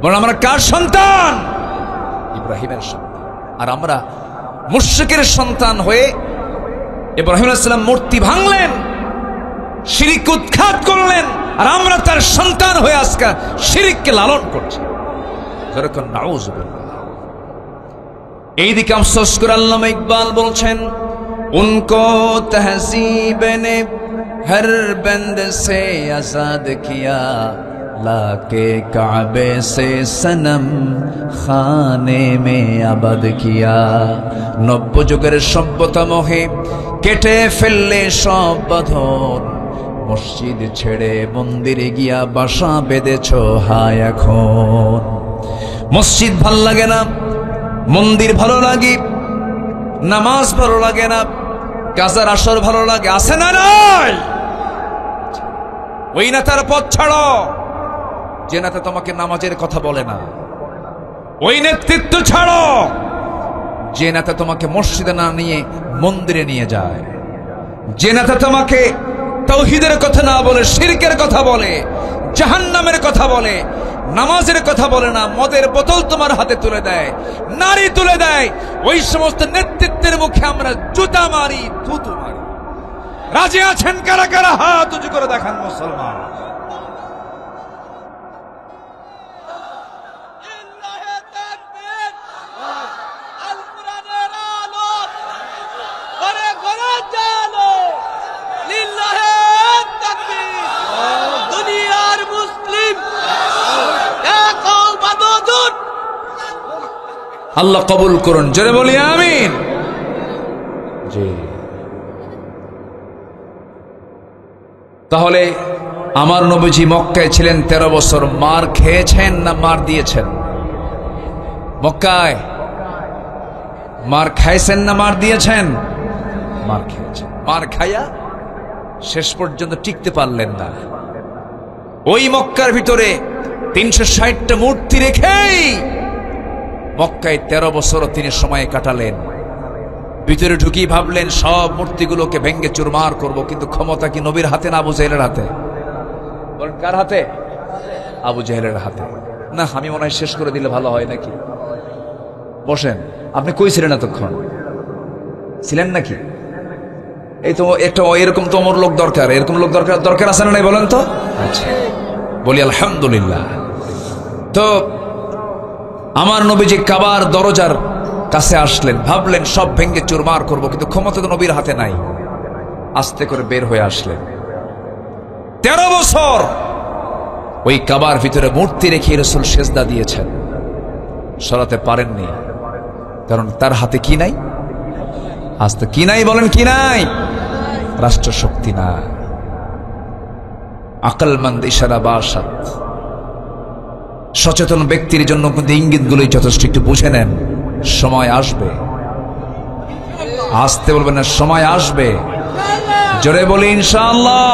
বলেন আমরা কার সন্তান? ইব্রাহিমের সন্তান। আর আমরা মুশরিকের সন্তান হয়ে ইব্রাহিম আলাইহিস সালাম মূর্তি ভাঙলেন, শিরক উৎখাত করলেন, আর আমরা তার সন্তান হয়ে আজকে শিরককে লালন করছি। যেরকম নাউযুবিল্লাহ। এইদিকে আফসোস করে আল্লামা ইকবাল বলছেন উनको तहज़ीब ने हर बंद से आजाद किया, लाके काबे से सनम खाने में आबाद किया। नब्य যুগের সভ্যতা মোহে কেটে ফেললে সব বাঁধন, মসজিদ ছেড়ে মন্দিরে গিয়া বাসা বেঁধেছ হায় এখন। মসজিদ ভাল লাগে না, মন্দির ভালো লাগে, নামাজ ভালো লাগে না, কাজার আসর ভালো লাগে, আছে না নাই? ওই নেতার পথ ছাড়ো যে নেতা তোমাকে নামাজের কথা বলে না। ওই নেতৃত্ব ছাড়ো যে নেতা তোমাকে মসজিদে না নিয়ে মন্দিরে নিয়ে যায়। যে নেতা তোমাকে তাওহীদের কথা না বলে শিরকের কথা বলে, জাহান্নামের কথা বলে, নামাজের কথা বলে না, মদের বোতল তোমার হাতে তুলে দেয়, নারী তুলে দেয়, ওই সমস্ত নেতৃত্বের মুখে আমরা জুতা মারি, থুতু মারি। রাজি আছেন কারা কারা? হাত উঁচু করে দেখান মুসলমান। আল্লাহ কবুল করুন, জোরে বলি আমিন। জি, তাহলে আমার নবীজি মক্কায় ছিলেন 13 বছর। মার খেয়েছেন না মার দিয়েছেন? মক্কায় মার খাইছেন না মার দিয়েছেন? মার খেয়েছেন। মার খাইয়া শেষ পর্যন্ত টিকতে পারলেন না। ওই মক্কার ভিতরে 360টা মূর্তি রেখেই মক্কায় 13 বছর তিনি সময় কাটালেন। ভিতরে ঢুকি ভাবলেন সব মূর্তিগুলোকে ভেঙ্গে চুরমার করব, কিন্তু ক্ষমতা কি নবীর হাতে না আবু জেহেলের হাতে? বলেন কার হাতে? আবু জেহেলের হাতে। না, আমি মনে হয় শেষ করে দিলে ভালো হয় নাকি? বসেন। আপনি কই ছিলেন এতক্ষণ? ছিলেন নাকি? এই তো একটা এরকম তো অমর লোক দরকার, এরকম লোক দরকার আছে না নাই বলেন তো? আচ্ছা, বলি আলহামদুলিল্লাহ। তো আমার নবীজি কাবার দরজার কাছে আসলেন, ভাবলেন সব ভেঙ্গে চুরমার করব, কিন্তু ক্ষমতা তো নবীর হাতে নাই। আস্তে করে বের হয়ে আসলেন। 13 বছর ওই কাবার ভিতরে মূর্তি রেখে রাসূল সেজদা দিয়েছেন, সরাতে পারেননি। কারণ তার হাতে কি নাই? আজ তো কি নাই? বলেন কি নাই? রাষ্ট্র শক্তি না। আকলমন্দ ইশারা বাসাত। সচেতন ব্যক্তির জন্য কিন্তু ইঙ্গিতগুলোই যথেষ্ট। একটু বুঝে নেন, সময় আসবে। আসতে বলবেন না, সময় আসবে। জোরে বলি ইনশাআল্লাহ।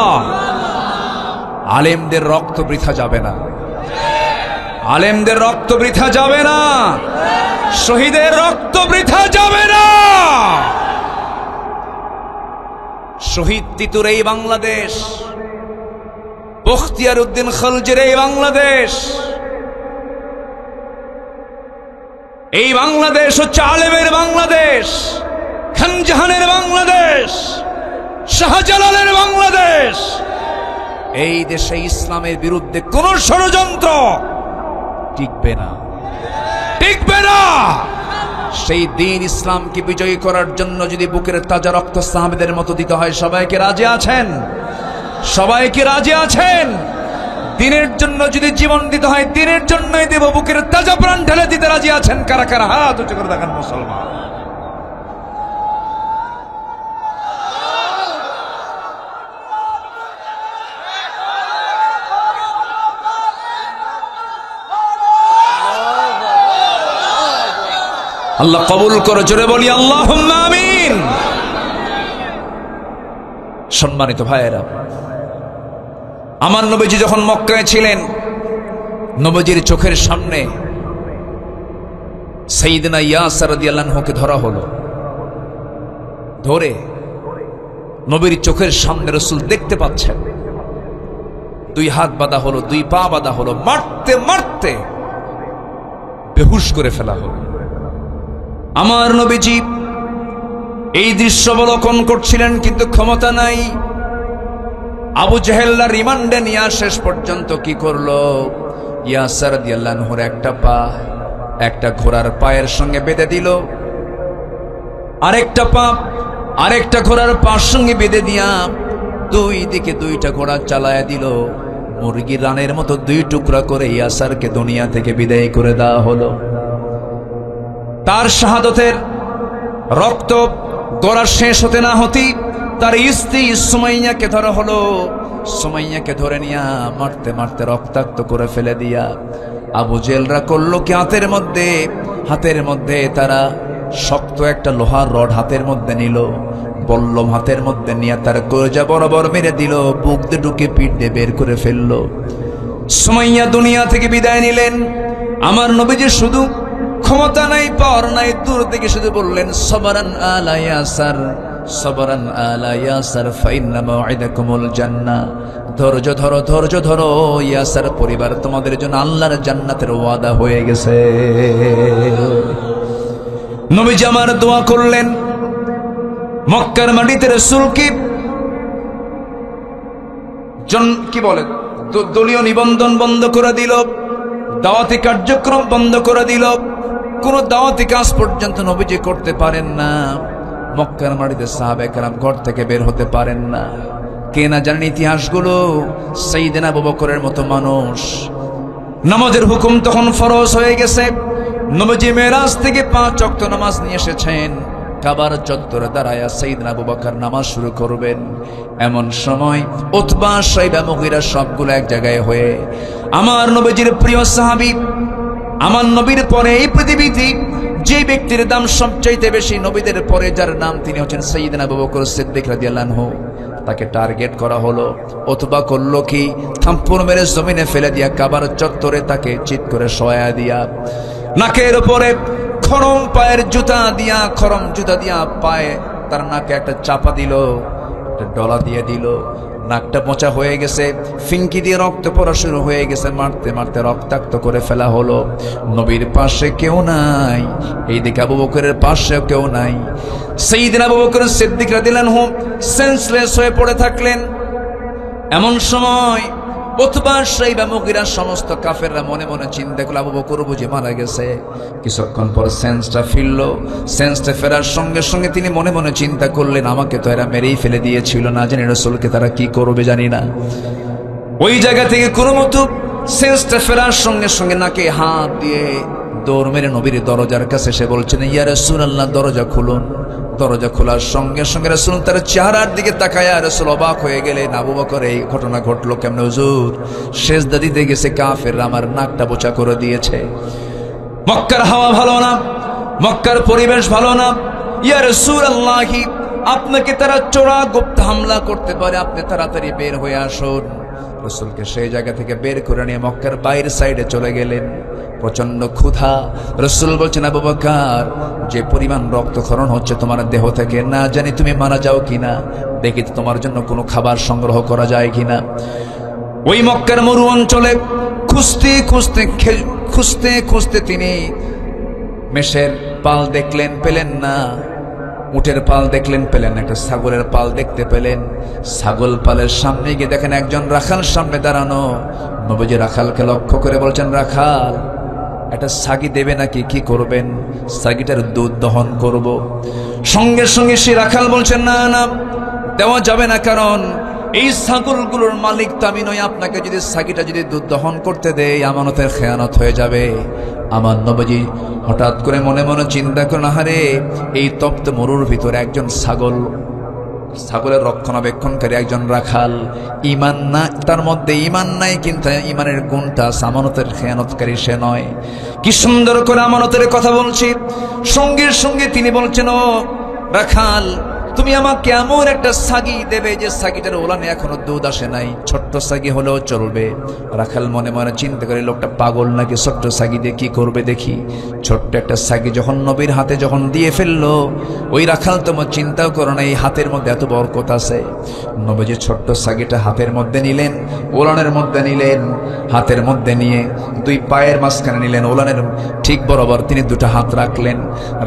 আলেমদের রক্ত বৃথা যাবে না, আলেমদের রক্ত বৃথা যাবে না, শহীদের রক্ত বৃথা যাবে না। শহীদ তিতুর এই বাংলাদেশ, বখতিয়ার উদ্দিন খলজির এই বাংলাদেশ, এই বাংলাদেশ হচ্ছে আলেমের বাংলাদেশ, খানজাহানের বাংলাদেশ, শাহজালালের বাংলাদেশ। এই দেশে ইসলামের বিরুদ্ধে কোন ষড়যন্ত্র টিকবে না, টিকবে না। সেই দিন ইসলামকে বিজয়ী করার জন্য যদি বুকের তাজা রক্ত সাহাবীদের মতো দিতে হয়, সবাইকে রাজি আছেন? সবাইকে রাজি আছেন? দিনের জন্য যদি জীবন দিতে হয়, দিনের জন্যই দেব, বুকের তাজা প্রাণ ঢেলে দিতে রাজি আছেন কারা কারা? হাত উঁচু করে দেখান মুসলমান। আল্লাহ কবুল করে, জোরে বলি আল্লাহুম্মা আমিন। সম্মানিত ভাইয়েরা, আমার নবীজি যখন মক্কায় ছিলেন, নবীজির চোখের সামনে সাইয়েদনা ইয়াসির রাদিয়াল্লাহু আনহুকে ধরা হলো। ধরে নবীর চোখের সামনে রাসূল দেখতে পাচ্ছেন, 2 হাত বাঁধা হলো, 2 পা বাঁধা হলো, মারতে মারতে বেহুশ করে ফেলা হলো। আমার নবীজি এই দৃশ্য অবলোকন করছিলেন, কিন্তু ক্ষমতা নাই। আবু জেহেলরা রিমান্ডে নিয়ে শেষ পর্যন্ত কি করলো? ইয়াসির রাদিয়াল্লাহু আনহুর একটা পা একটা ঘোড়ার পায়ের সঙ্গে বেঁধে দিল, আরেকটা পা আরেকটা ঘোড়ার পায়ের সঙ্গে বেঁধে দিয়া 2 দিকে 2টা ঘোড়া চালায়া দিল। মুরগির রানের মতো 2 টুকরা করে ইয়াসারকে দুনিয়া থেকে বিদায় করে দেওয়া হলো। তার শাহাদতের রক্ত গড়া শেষ হতে না হতেই তার স্ত্রী সুমাইয়াকে ধরা হলো। সুমাইয়াকে ধরে নিয়া মারতে মারতে রক্তাক্ত করে ফেলে দিয়া আবু জেলরা করলো কি, হাতের মধ্যে তারা শক্ত একটা লোহার রড হাতের মধ্যে নিল, বল্লম হাতের মধ্যে নিয়ে তার কলিজা বরাবর মেরে দিল, বুক দিয়ে ঢুকে পিঠ দিয়ে বের করে ফেললো। সুমাইয়া দুনিয়া থেকে বিদায় নিলেন। আমার নবীজি শুধু ক্ষমতা নাই, পাওয়ার নাই, দূর থেকে শুধু বললেন সবরান আলা ইয়াসার, সবরান আলা ইয়াসার ফাইন্না মাউইদাকুমুল জান্নাহ। ধৈর্য ধরো, ধৈর্য ধরো ইয়াসার পরিবার, তোমাদের জন্য আল্লাহর জান্নাতের ওয়াদা হয়ে গেছে। নবীজি আমার দোয়া করলেন। মক্কার মাটিতে রাসূলকে কি বলে দলীয় নিবন্ধন বন্ধ করে দিল, দাওয়াতি কার্যক্রম বন্ধ করে দিল। কোন দাওয়াতি কাজ পর্যন্ত নবীজি করতে পারেন না। মক্কার মাটিতে সাহাবায়ে কেরাম ঘর থেকে বের হতে পারেন না। কে না জানেন ইতিহাসগুলো? সাইয়েদনা আবু বকরের মতো মানুষ। নামাজের হুকুম তখন ফরজ হয়ে গেছে। নবীজি মেরাজ থেকে 5 ওয়াক্ত নামাজ নিয়ে এসেছেন। কাবার চত্বরে দাঁড়ায়া সাইয়েদনা আবু বকর নামাজ শুরু করবেন। এমন সময় উতবা, শাইবা, মুগীরা সবগুলো এক জায়গায় হয়ে আমার নবীজির প্রিয় সাহাবী, আমার নবীর পরে এই পৃথিবীতে যে ব্যক্তির দাম সবচাইতে বেশি, নবীদের পরে যার নাম তিনি হচ্ছেন সাইয়েদনা আবু বকর সিদ্দিক রাদিয়াল্লাহু আনহু, তাকে টার্গেট করা হলো। উতবা করলো কি, থাপ্পড় মেরে জমিনে ফেলে দিয়া কাবার চত্বরে তাকে চিৎ করে শোয়া দিয়া, নাকের উপরে খরম পায়ের জুতা দিয়া, খরম জুতা দিয়া পায়ে তার নাকে একটা চাপা দিল, একটা ডলা দিয়ে দিল। নাকটা মোচা হয়ে গেছে, ফিঙ্কি দিয়ে রক্ত পড়া শুরু হয়ে গেছে। মারতে মারতে রক্তাক্ত করে ফেলা হলো। নবীর পাশে কেউ নাই, এইদিকে আবু বকরের পাশেও কেউ নাই। সাইয়েদনা আবু বকর সিদ্দিক রাদিয়াল্লাহু আনহু সেন্সলেস হয়ে পড়ে থাকলেন। এমন সময় উতবা, শাইবা, মুগীরা সমস্ত কাফেররা মনে মনে চিন্তা করল আবু বকর বুঝি মারা গেছে। কিছুক্ষণ পর সেন্সটা ফিরল। সেন্সটা ফেরার সঙ্গে সঙ্গে তিনি মনে মনে চিন্তা করলেন, আমাকে তো এরা মেরেই ফেলে দিয়েছিল, না জানি রাসূলকে তারা কি করবে জানি না। ওই জায়গা থেকে কোনো মতো সেন্সটা ফেরার সঙ্গে সঙ্গে নাকে হাত দিয়ে দৌড় মেরে নবীর দরজার কাছে এসে বলছেন, ইয়া রাসূলুল্লাহ, দরজা খুলুন। দরজা খোলার সঙ্গে সঙ্গে রাসূল তার চেহারার দিকে তাকায়া রাসূল অবাক হয়ে গেলেন। আবু বকর, এই ঘটনা ঘটলো কেমনে হুজুর? সেজদা দিতে গেছে কাফেররা আমার নাকটা বোচা করে দিয়েছে। মক্কার হাওয়া ভালো না, মক্কার পরিবেশ ভালো না। ইয়া রাসূলুল্লাহ, আপনাকে তারা চোরা গুপ্ত হামলা করতে পারে, আপনি তাড়াতাড়ি বের হয়ে আসুন। রাসূলকে সেই জায়গা থেকে বের করে নিয়ে মক্কার বাইরের সাইডে চলে গেলেন। প্রচন্ড ক্ষুধা। রাসূল বলছেন, আবু বকর, যে পরিমাণ রক্তক্ষরণ হচ্ছে তোমার দেহ থেকে, না জানি তুমি মারা যাও কিনা, দেখি তো তোমার জন্য কোনো খাবার সংগ্রহ করা যায় কিনা। ওই মক্কার মরু অঞ্চলে খুঁজতে খুঁজতে খুঁজতে খুঁজতে তিনি মেষের পাল দেখলেন, পেলেন না। উটের পাল দেখলেন, পেলেন না। একটা ছাগলের পাল দেখতে পেলেন। ছাগল পালের সামনে গিয়ে দেখেন একজন রাখাল সামনে দাঁড়ানো। নবীজি রাখালকে লক্ষ্য করে বলছেন, রাখাল, একটা ছাগি দেবে নাকি? কি করবেন? ছাগিটার দুধ দহন করব। সঙ্গে সঙ্গে সে রাখাল বলছেন, না না, দেওয়া যাবে না, কারণ এই ছাগলগুলোর মালিক তো আমি নই। আপনাকে যদি ছাগিটা যদি দুধ দহন করতে দেয়, আমানতের খেয়ানত হয়ে যাবে। আমার নবীজি হঠাৎ করে মনে মনে চিন্তা করেন, আহারে, এই তপ্ত মরুর ভিতরে একজন ছাগলের রক্ষণাবেক্ষণকারী একজন রাখাল, ঈমান না, তার মধ্যে ঈমান নাই, কিন্তু ঈমানের গুণটা আমানতের খেয়ানতকারী সে নয়। কি সুন্দর করে আমানতের কথা বলছি। সঙ্গে সঙ্গে তিনি বলছেন, ও রাখাল, তুমি আমাকে এমন একটা ছাগি দেবে যে ছাগিটার ওলানে এখনো দুধ আসে নাই। ছোট্ট ছাগি হলেও চলবে। রাখাল মনে মনে চিন্তা করে, লোকটা পাগল নাকি, ছোট্ট ছাগি দিয়ে কি করবে দেখি। ছোট্ট একটা ছাগি যখন নবীর হাতে যখন দিয়ে ফেললো, ওই রাখাল তোমার চিন্তাও করো না, এই হাতের মধ্যে এত বরকত আছে। নবীজি ছোট্ট ছাগিটা হাতের মধ্যে নিলেন, ওলানের মধ্যে নিলেন, হাতের মধ্যে নিয়ে 2 পায়ের মাঝখানে নিলেন, ওলানের ঠিক বরাবর তিনি 2টা হাত রাখলেন।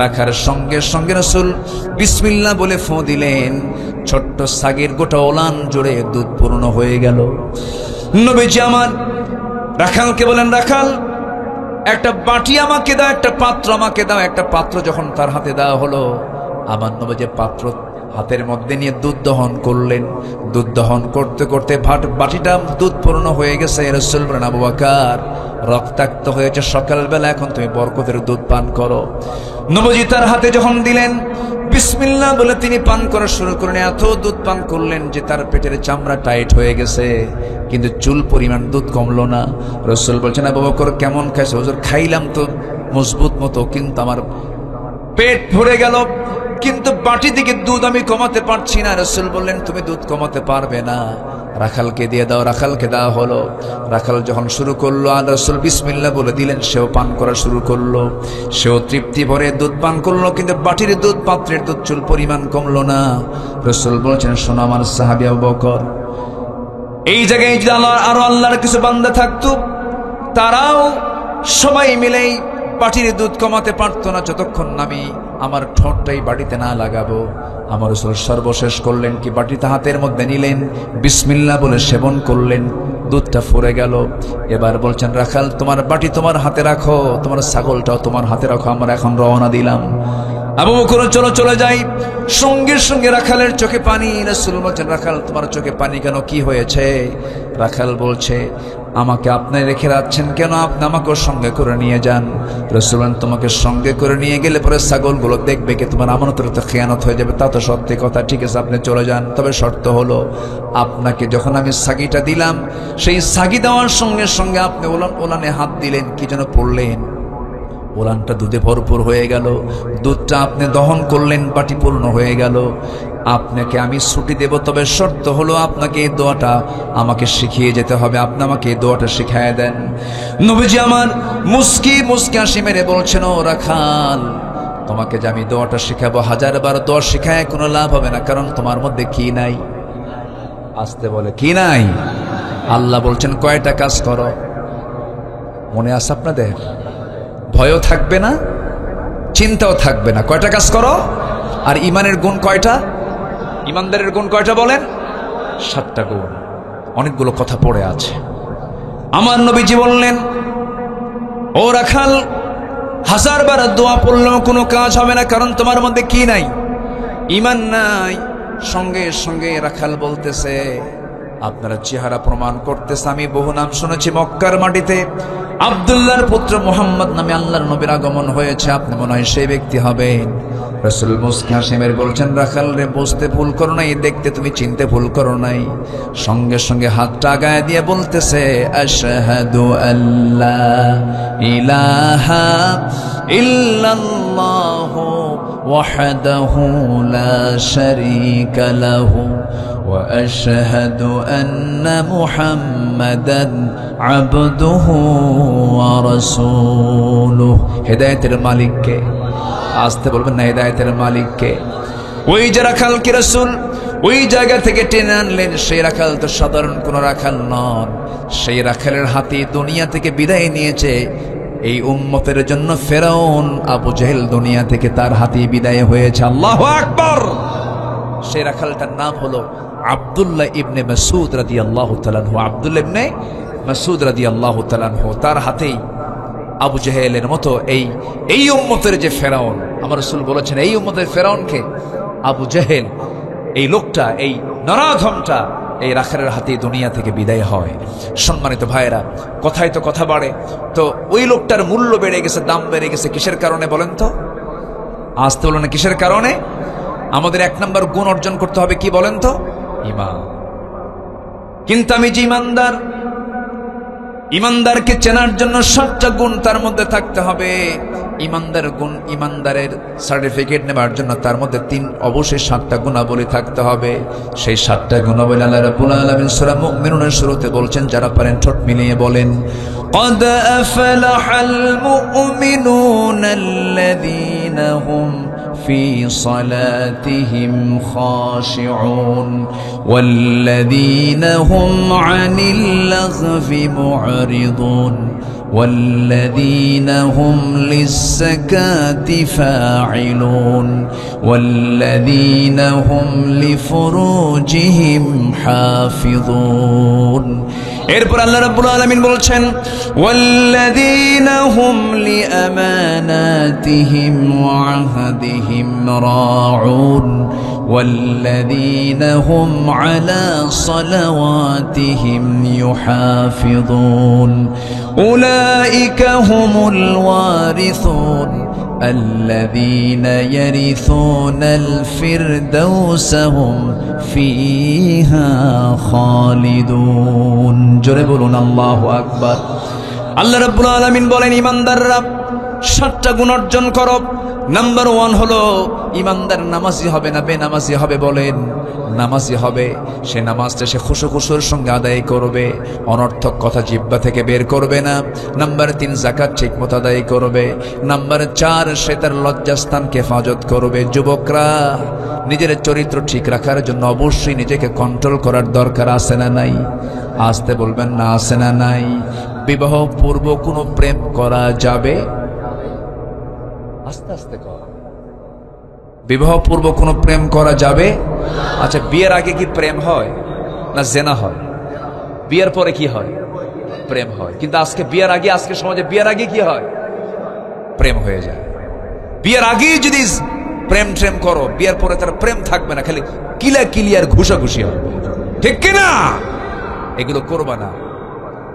রাখার সঙ্গে সঙ্গে রাসূল বিসমিল্লাহ বলে ফু দিলেন। ছোট্ট ছাগির গোটা ওলান জুড়ে দুধ পূর্ণ হয়ে গেল। নবীজি আমার রাখালকে বলেন, রাখাল, একটা বাটি আমাকে দাও, একটা পাত্র আমাকে দাও। একটা পাত্র যখন তার হাতে দেওয়া হলো, আমার নবীজি পাত্র হাতের মধ্যে নিয়ে দুধ দহন করলেন। দুধ দহন করতে করতে বাটিটা দুধ পূর্ণ হয়ে গেছে। রাসূল বলেন, আবু বকর রক্তাক্ত হয়েছে সকালবেলা, এখন তুমি বরকতের দুধ পান করো। নবীজি তার হাতে যখন দিলেন, বিসমিল্লাহ বলে তিনি পান করা শুরু করলেন। এত দুধ পান করলেন যে তার পেটের চামড়া টাইট হয়ে গেছে, কিন্তু চুল পরিমাণ দুধ কমলো না। রাসূল বলছেন, আবু বকর কেমন খাইছো? হুজুর খাইলাম তো মজবুত মতো, কিন্তু আমার পেট ভরে গেল, কিন্তু বাটি থেকে দুধ আমি কমাতে পারছি না। রাসূল বললেন, তুমি দুধ কমাতে পারবে না, রাখালকে দিয়ে দাও। রাখালকে দেওয়া হলো। রাখাল যখন শুরু করলো, আর রাসূল বিসমিল্লাহ বলে দিলেন, সেও পান করা শুরু করলো। সেও তৃপ্তি ভরে দুধ পান করলো, কিন্তু বাটির দুধ, পাত্রের দুধ চুল পরিমাণ কমলো না। রাসূল বলছেন, শোনো আমার সাহাবী আবু বকর, এই জায়গায় যদি আরো আল্লাহর কিছু বান্দা থাকতো, তারাও সবাই মিলেই বাটির দুধ কমাতে পারতো না, যতক্ষণ আমি আমার ঠোঁটটাই বাটিতে না লাগাবো। আমার রাসূল সর্বশেষ করলেন কি, বাটিতে হাতের মধ্যে নিলেন, বিসমিল্লাহ বলে সেবন করলেন, দুধটা ফুরে গেল। এবার বলছেন, রাখাল তোমার বাটি তোমার হাতে রাখো, তোমার ছাগলটাও তোমার হাতে রাখো, আমরা এখন রওনা দিলাম। আবু বকর চলো চলে যাই। সঙ্গে সঙ্গে রাখালের চোখে পানি। রাসূল বলছেন, রাখাল তোমার চোখে পানি কেন, কি হয়েছে? রাখাল বলছে, আমাকে আপনি রেখে যাচ্ছেন কেন? আপনি আমাকে সঙ্গে করে নিয়ে যান। রাসূল বলেন, তোমাকে সঙ্গে করে নিয়ে গেলে পরে ছাগলগুলো দেখবে কি তোমার আমানতের তো খেয়ানত হয়ে যাবে। তা তো সত্যি কথা, ঠিক আছে আপনি চলে যান, তবে শর্ত হলো আপনাকে যখন আমি সাগিটা দিলাম, সেই সাগি দেওয়ার সঙ্গে সঙ্গে আপনি ওলানে হাত দিলেন, কি যেন পড়লেন, ওলানটা দুধে ভরপুর হয়ে গেল। দুধটা আপনি দহন করলেন, বাটি পূর্ণ হয়ে গেল। আপনাকে আমি ছুটি দেব, তবে শর্ত হলো আপনাকে এই দোয়াটা আমাকে শিখিয়ে যেতে হবে। আপনি আমাকে এই দোয়াটা শিখিয়ে দেন। নবীজি আমার মুস্কি মুস্কি হাসি মেরে বলছেন, ও রাখাল, তোমাকে যে আমি দোয়াটা শিখাবো, 1000বার দোয়া শিখায় কোনো লাভ হবে না, কারণ তোমার মধ্যে কি নাই? আসতে বলে, কি নাই? আল্লাহ বলছেন, কয়টা কাজ করো? মনে আছে আপনাদের? ভয়ও থাকবে না, চিন্তাও থাকবে না। কয়টা কাজ করো? আর ইমানের গুণ কয়টা? ইমানদারের গুণ কয়টা বলেন? 7টা গুণ। অনেকগুলো কথা পড়ে আছে। আমার নবীজি বললেন, ও রাখাল, 1000বার দোয়া পড়লেও কোনো কাজ হবে না, কারণ তোমার মধ্যে কি নাই? ইমান নাই। সঙ্গে সঙ্গে রাখাল বলতেছে, আপনারা চেহারা প্রমাণ করতেছে, আমি বহু নাম শুনেছি মক্কার মাটিতে আব্দুল্লাহর পুত্র মুহাম্মদ নামে আল্লাহর নবীর আগমন হয়েছে, আপনি মনে হয় সেই ব্যক্তি হবেন। রাসূল মুস্কি হাসি মেরে বলছেন, রাখাল রে, বুঝতে ভুল করো নাই, দেখতে তুমি চিনতে ভুল করো নাই। সঙ্গে সঙ্গে হাতটা আগায় দিয়ে বলতেছে, আশহাদু আল্লা ইলাহা ইল্লাল্লাহু ওয়াহদাহু লা শারীকা লাহু ওয়া আশহাদু আন্না মুহাম্মাদান আবদুহু ওয়া রাসূলুহু। হেদায়েতের মালিক কে? আসতে বলবেন না, হেদায়েতের মালিক কে? ওই যে রাখালকে রাসূল ওই জায়গা থেকে টেনে আনলেন, সেই রাখাল তো সাধারণ কোন রাখাল নন। সেই রাখালের হাতে দুনিয়া থেকে বিদায় নিয়েছে এই উম্মতের জন্য ফেরাউন আবু জেহেল দুনিয়া থেকে তার হাতে বিদায় হয়েছে। আল্লাহু আকবার। সেই রাখালটার নাম হলো আব্দুল্লাহ ইবনে মাসউদ রাদিয়াল্লাহু তাআলা আনহু। আব্দুল্লাহ ইবনে মাসউদ রাদিয়াল্লাহু তাআলা আনহু, তার হাতেই আবু জেহেলের মতো এই উম্মতের যে ফেরাউন, আমার রাসূল বলেছেন, এই উম্মতের ফেরাউনকে আবু জেহেল, এই লোকটা, এই নরাধমটা এই রাখালের হাতে দুনিয়া থেকে বিদায় হয়। সম্মানিত ভাইয়েরা, কথায় তো কথা বাড়ে, তো ওই লোকটার মূল্য বেড়ে গেছে, দাম বেড়ে গেছে। কিসের কারণে বলেন তো? আসতে বলো না, কিসের কারণে? আমাদের 1 নম্বর গুণ অর্জন করতে হবে, কি বলেন তো? ঈমান। কিন্তু আমি যে ঈমানদার, ঈমানদারকে চেনার জন্য 7টা গুণ তার মধ্যে থাকতে হবে। ঈমানদার গুণ, ঈমানদারের সার্টিফিকেট নেবার জন্য তার মধ্যে অবশ্যই 7টা গুণাবলী থাকতে হবে। সেই 7টা গুণাবলী আল্লাহ রাব্বুল আলামিন সূরা মুমিনুনের শুরুতে বলছেন, যারা পারেন ঠোঁট মিলিয়ে বলেন, قد أفلح المؤمنون الذين هم في صلاتهم خاشعون والذين هم عن اللغو معرضون والذين هم للزكاة فاعلون والذين هم لفروجهم حافظون। এরপর আল্লাহ রাব্বুল আলামিন বলছেন, والذين هم لأماناتهم وعهدهم راعون والذين هم على صلواتهم يحافظون أولئك هم الوارثون الذين يرثون الفردوس هم فيها خالدون জোরে বলুন আল্লাহু আকবার। আল্লাহ রাব্বুল আলামিন বলেন, ইমানদাররা 7টা গুণ অর্জন করো। নাম্বার 1 হলো ইমানদার নামাজি হবে না বেনামাজি হবে? বলেন, নামাজি হবে। সে নামাজটা সে খুশুর সঙ্গে আদায় করবে, অনর্থক কথা জিহ্বা থেকে বের করবে না। নাম্বার 3 যাকাত ঠিক মতো আদায় করবে। নাম্বার 4 সে তার লজ্জাস্থানকে হেফাজত করবে। যুবকরা, নিজের চরিত্র ঠিক রাখার জন্য অবশ্যই নিজেকে কন্ট্রোল করার দরকার আছে না নাই? আসতে বলবেন না, আছে না নাই? বিবাহ পূর্ব কোনো প্রেম করা যাবে? আস্তে আস্তে কর। বিবাহ পূর্ব কোনো প্রেম করা যাবে? আচ্ছা, বিয়ের আগে কি প্রেম হয় না জেনা হয়? বিয়ের পরে কি হয়? প্রেম হয়। কিন্তু আজকে বিয়ের আগে, আজকে সমাজে বিয়ের আগে কি হয়? প্রেম হয়ে যায়। বিয়ের আগেই যদি প্রেম ট্রেম করো, বিয়ের পরে তার প্রেম থাকবে না, খালি কিলা কিলিয়ার ঘুষাঘুষি হবে, ঠিক কিনা? এগুলো করবা না।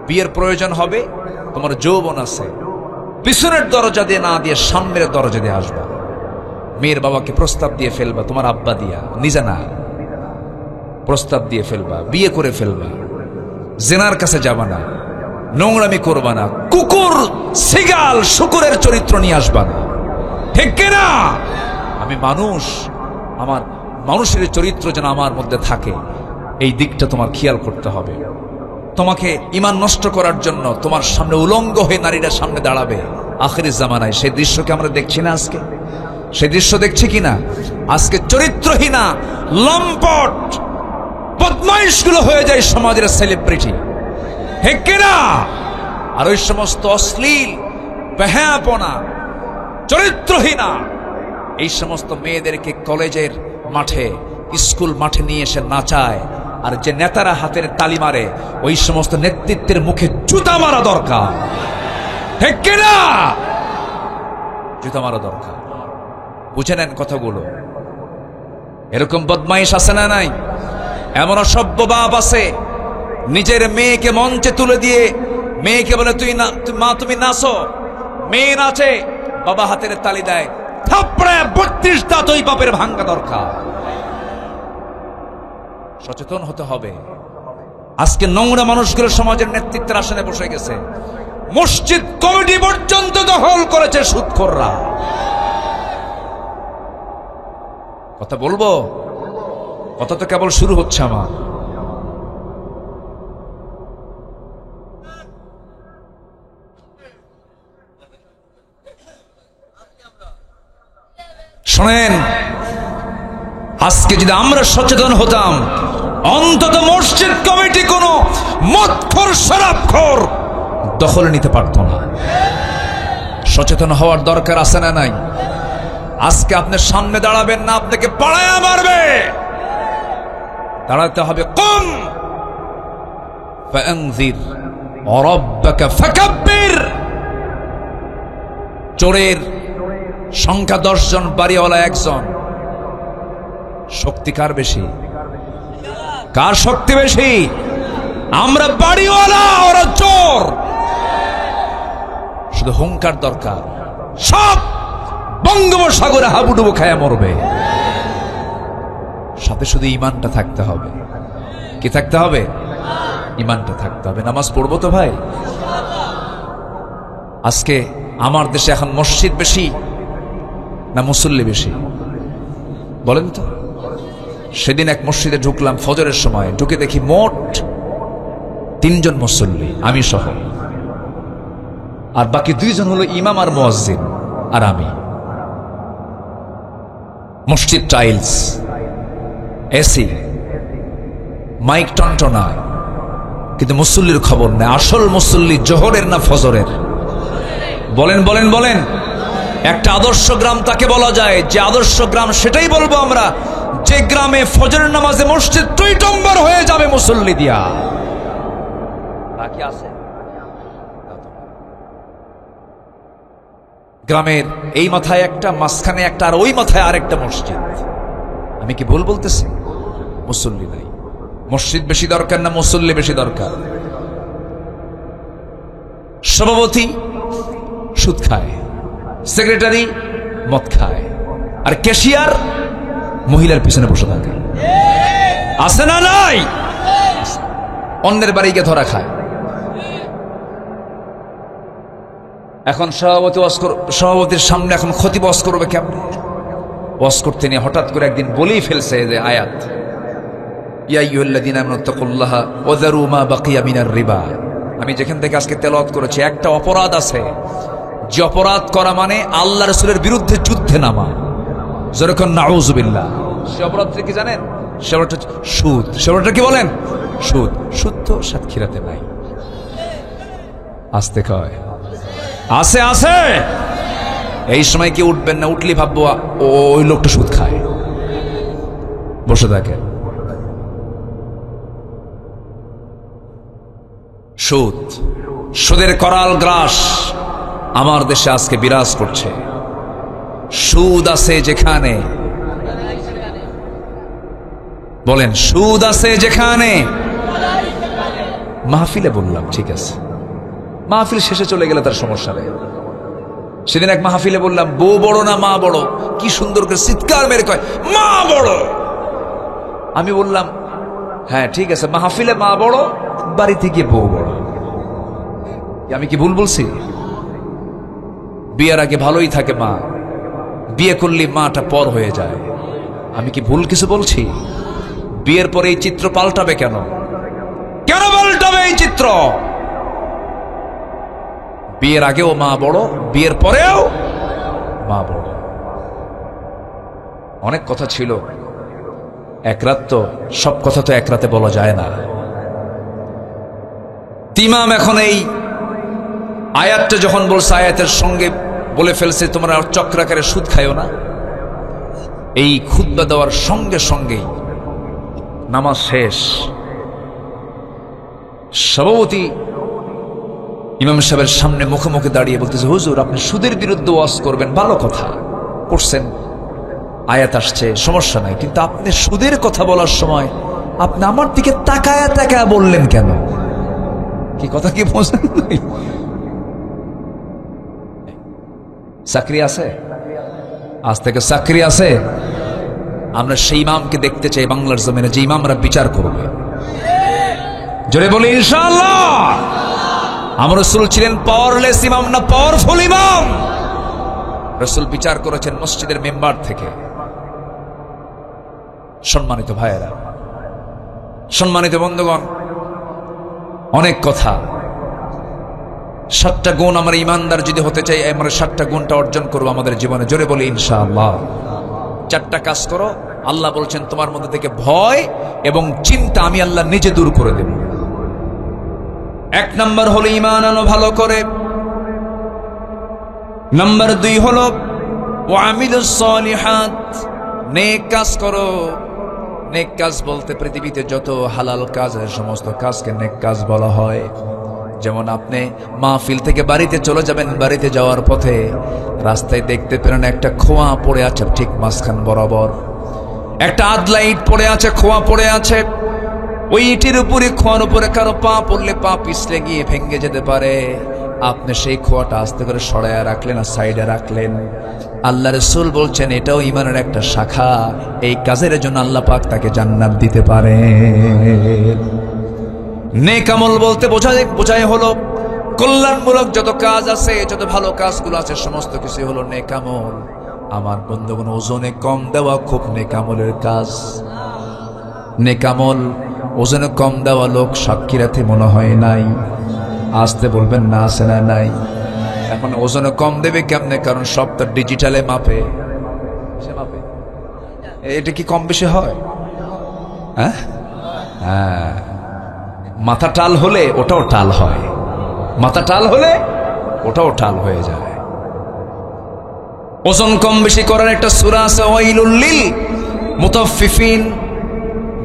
বিয়ের প্রয়োজন হবে, তোমার যৌবন আছে, পিছনের দরজা দিয়ে না দিয়ে সামনের দরজা দিয়ে আসবা। মেয়ের বাবাকে প্রস্তাব দিয়ে ফেলবা, তোমার আব্বা দিয়া, নিজে না, প্রস্তাব দিয়ে ফেলবা, বিয়ে করে ফেলবা। জেনার কাছে যাবা না, নোংরামি করবা না, কুকুর সিগাল শুকুরের চরিত্র নিয়ে আসবা না, ঠিক কিনা? আমি মানুষ, আমার মানুষের চরিত্র যেন আমার মধ্যে থাকে, এই দিকটা তোমার খেয়াল করতে হবে। তোমাকে ঈমান নষ্ট করার জন্য তোমার সামনে উলঙ্গ হয়ে নারীরা সামনে দাঁড়াবে আখিরি জামানায়। সেই দৃশ্যকে আমরা দেখছি না আজকে? সেই দৃশ্য দেখছি কিনা? আজকে চরিত্রহীনা লম্পট বদমাইশগুলো হয়ে যায় সমাজের সেলিব্রিটি, ঠিক কিনা? আর ওই সমস্ত অশ্লীল বেহায়াপনা চরিত্রহীনা এই সমস্ত মেয়েদেরকে কলেজের মাঠে, স্কুল মাঠে নিয়ে এসে নাচায়। আর যে নেতারা হাতের তালি মারে, ওই সমস্ত নেতৃত্বের মুখে জুতা মারা দরকার, ঠিক কিনা? জুতা মারা দরকার। বুঝে নেন কথাগুলো। এরকম বদমাইশ আছে না নাই? এমন অসভ্য বাপ আছে, নিজের মেয়েকে মঞ্চে তুলে দিয়ে মেয়েকে বলে, তুই না মা, তুমি নাচো। মেয়ে নাচে, বাবা হাতের তালি দেয়, থাপড়ায় 32 দাঁত ওই বাপের ভাঙ্গা দরকার। সচেতন হতে হবে। আজকে নোংরা মানুষগুলো সমাজের নেতৃত্বের আসনে বসে গেছে। মসজিদ কমিটি পর্যন্ত দখল করেছে সুদখোররা। কথা বলবো, কথা তো কেবল শুরু হচ্ছে আমার। শোনেন, আজকে যদি আমরা সচেতন হতাম, অন্তত মসজিদ কমিটি কোনো মদখোর শরাবখোর দখলে নিতে পারত না। সচেতন হওয়ার দরকার আছে না নাই? আজকে আপনি সামনে দাঁড়াবেন না, আপনাকে পাড়ায়া মারবে। দাঁড়াতে হবে। কুম ফাআনযির রাব্বাকা ফাকাব্বির। চোরের সংখ্যা 10 জন, বাড়িওয়ালা 1 জন। শক্তি কার বেশি? কার শক্তি বেশি? আমরা বাড়িওয়ালা, ওরা চোর। শুধু হুঙ্কার দরকার, সব বঙ্গোপসাগরে হাবুডুবু খায়া মরবে। সাথে শুধু ঈমানটা থাকতে হবে। কি থাকতে হবে? ঈমানটা থাকতে হবে। নামাজ পড়বো তো ভাই? আজকে আমার দেশে এখন মসজিদ বেশি না মুসল্লি বেশি? বলেন তো। সেদিন এক মসজিদে ঢুকলাম ফজরের সময়, ঢুকে দেখি মোট 3 জন মুসল্লি, আমি সহ, আর বাকি 2 জন হলো ইমাম আর মুয়াজ্জিন আর আমি। মসজিদ টাইলস, এসি, মাইক টনটনা, কিন্তু মুসল্লির খবর নেই। আসল মুসল্লি জোহরের না ফজরের? বলেন বলেন বলেন। একটা আদর্শ গ্রাম তাকে বলা যায়, যে আদর্শ গ্রাম সেটাই বলবো আমরা, যে গ্রামে ফজরের নামাজে মসজিদ টইটম্বর হয়ে যাবে মুসল্লি দিয়া। বাকি আছে গ্রামের এই মাথায় একটা, মাঝখানে একটা, আর ওই মাথায় আরেকটা মসজিদ। আমি কি ভুল বলতেছি? মুসল্লি নাই। মসজিদ বেশি দরকার না মুসল্লি বেশি দরকার? সভাপতি সুদ খায়, সেক্রেটারি মদ খায়, আর ক্যাশিয়ার মহিলার পিছনে বসে থাকে। আছে না নাই? অন্যের বাড়িকে ধরা খায়। এখন সভাপতির সামনে এখন খতিব ওয়াজ করবে কেমন? ওয়াজ করতে নিয়ে হঠাৎ করে একদিন বলেই ফেলছে যে আয়াত, ইয়া আইয়ুহাল্লাযীনা আমানু তাকুল্লাহা ওয়া যারু মা বাকিয়া মিনার রিবা। আমি যেখান থেকে আজকে তেলাওয়াত করেছি, একটা অপরাধ আছে যে অপরাধ করা মানে আল্লাহ রাসূলের বিরুদ্ধে যুদ্ধে নামা। যেরকম নাউযুবিল্লাহ। সে অপরাধটা কি জানেন? সে অপরাধটা সুদ। সে অপরাধটা কি বলেন? সুদ। সুদ তো সাতক্ষীরাতে নাই। আসতে কয় আছে আছে। এই সময় কি উঠবেন না? উঠলি ভাববো ওই লোকটা সুদ খায়, বসে থাকে। সুদ, সুদের করাল গ্রাস আমার দেশে আজকে বিরাজ করছে। সুদ আছে যেখানে, বলেন সুদ আছে যেখানে। মাহফিলে বললাম ঠিক আছে, মাহফিল শেষে চলে গেলে তার সমস্যা নেই। সেদিন এক মাহফিলে বললাম, বউ বড় না মা বড়? কি সুন্দর করে চিৎকার মেরে কয় মা বড়। আমি বললাম হ্যাঁ ঠিক আছে, মাহফিলে মা বড়, বাড়িতে গিয়ে বউ বড়। আমি কি ভুল বলছি? বিয়ের আগে ভালোই থাকে মা, বিয়ে করলে মাটা পর হয়ে যায়। আমি কি ভুল কিছু বলছি? বিয়ের পরে এই চিত্র পাল্টাবে কেন? কেন পাল্টাবে এই চিত্র? বিয়ের আগেও মা বড়, বিয়ের পরেও মা বড়। অনেক কথা ছিল, এক রাত তো সব কথা তো এক রাতে বলা যায় না। ইমাম এখন এই আয়াতটা যখন বলছে, আয়াতের সঙ্গে বলে ফেলছে তোমরা চক্রাকারে সুদ খাইও না। এই খুতবা দেওয়ার সঙ্গে সঙ্গেই নামাজ শেষ। সভাপতি ইমাম সাহেবের সামনে মুখে মুখে দাঁড়িয়ে বলতেছে, হুজুর আপনি সুদের বিরুদ্ধে ওয়াজ করবেন, ভালো কথা করছেন, আয়াত আসছে সমস্যা নাই, কিন্তু আপনি সুদের কথা বলার সময় আপনি আমার দিকে তাকায়া তাকায়া বললেন কেন? কি কথা কি বোঝেন? চাকরি আছে, আজ থেকে চাকরি আছে। আমরা সেই ইমামকে দেখতে চাই বাংলার জমিনে, যে ইমামরা বিচার করবে। জোরে বলি ইনশাআল্লাহ। আমার রাসূল ছিলেন পাওয়ারলেস ইমাম না পাওয়ারফুল ইমাম। রাসূল বিচার করেছেন মসজিদের মেম্বার থেকে। সম্মানিত ভাইয়েরা, সম্মানিত বন্ধুগণ, অনেক কথা। 7টা গুণ আমরা ইমানদার যদি হতে চাই, আমরা 7টা গুণটা অর্জন করবো আমাদের জীবনে। জোরে বলি ইনশাআল্লাহ। 4টা কাজ করো, আল্লাহ বলছেন তোমার মধ্যে থেকে ভয় এবং চিন্তা আমি আল্লাহ নিজে দূর করে দেব। 1 নাম্বার হলো ঈমান আনো ভালো করে। নাম্বার 2 হলো ওয়ামিলুস সলিহাত, নেক কাজ করো। নেক কাজ বলতে পৃথিবীতে যত হালাল কাজ আছে সমস্ত কাজকে নেক কাজ বলা হয়। যেমন আপনি মাহফিল থেকে বাড়িতে চলে যাবেন, বাড়িতে যাওয়ার পথে রাস্তায় দেখতে পেলেন একটা খোয়া পড়ে আছে ঠিক মাঝখান বরাবর, একটা আদলা ইট পড়ে আছে, খোয়া পড়ে আছে। ওই ইটের উপরে, খোয়ার উপরে কারো পা পড়লে পা পিছলে গিয়ে ভেঙে যেতে পারে। আপনি সেই খোয়াটা আস্তে করে সরায়া রাখলেন আর সাইডে রাখলেন। আল্লাহ রাসূল বলছেন এটাও ঈমানের একটা শাখা। এই কাজের জন্য আল্লাহ পাক তাকে জান্নাত দিতে পারে। নেক আমল বলতে বোঝায় হলো কল্যাণমূলক যত কাজ আছে, যত ভালো কাজগুলো আছে সমস্ত কিছু হলো নেক আমল। আমার বন্ধুগণ, ওজনে কম দেওয়া খুব নেক আমলের কাজ। নেক আমল ওজনে কম দেওয়া লোক সাক্ষীরাতে মনে হয় নাই। আসতে বলবেন না, আছে না নাই? এখন ওজনে কম দেবে কেমনে? কারণ সব তো ডিজিটালে মাপে। এটা কি কম বেশি হয়? হ্যাঁ, মাথা টাল হলে ওটাও টাল হয়, মাথা টাল হলে ওটাও টাল হয়ে যায়। ওজন কম বেশি করার একটা সূরা আছে, ওয়াইলুল লিল মুতাফফিফিন,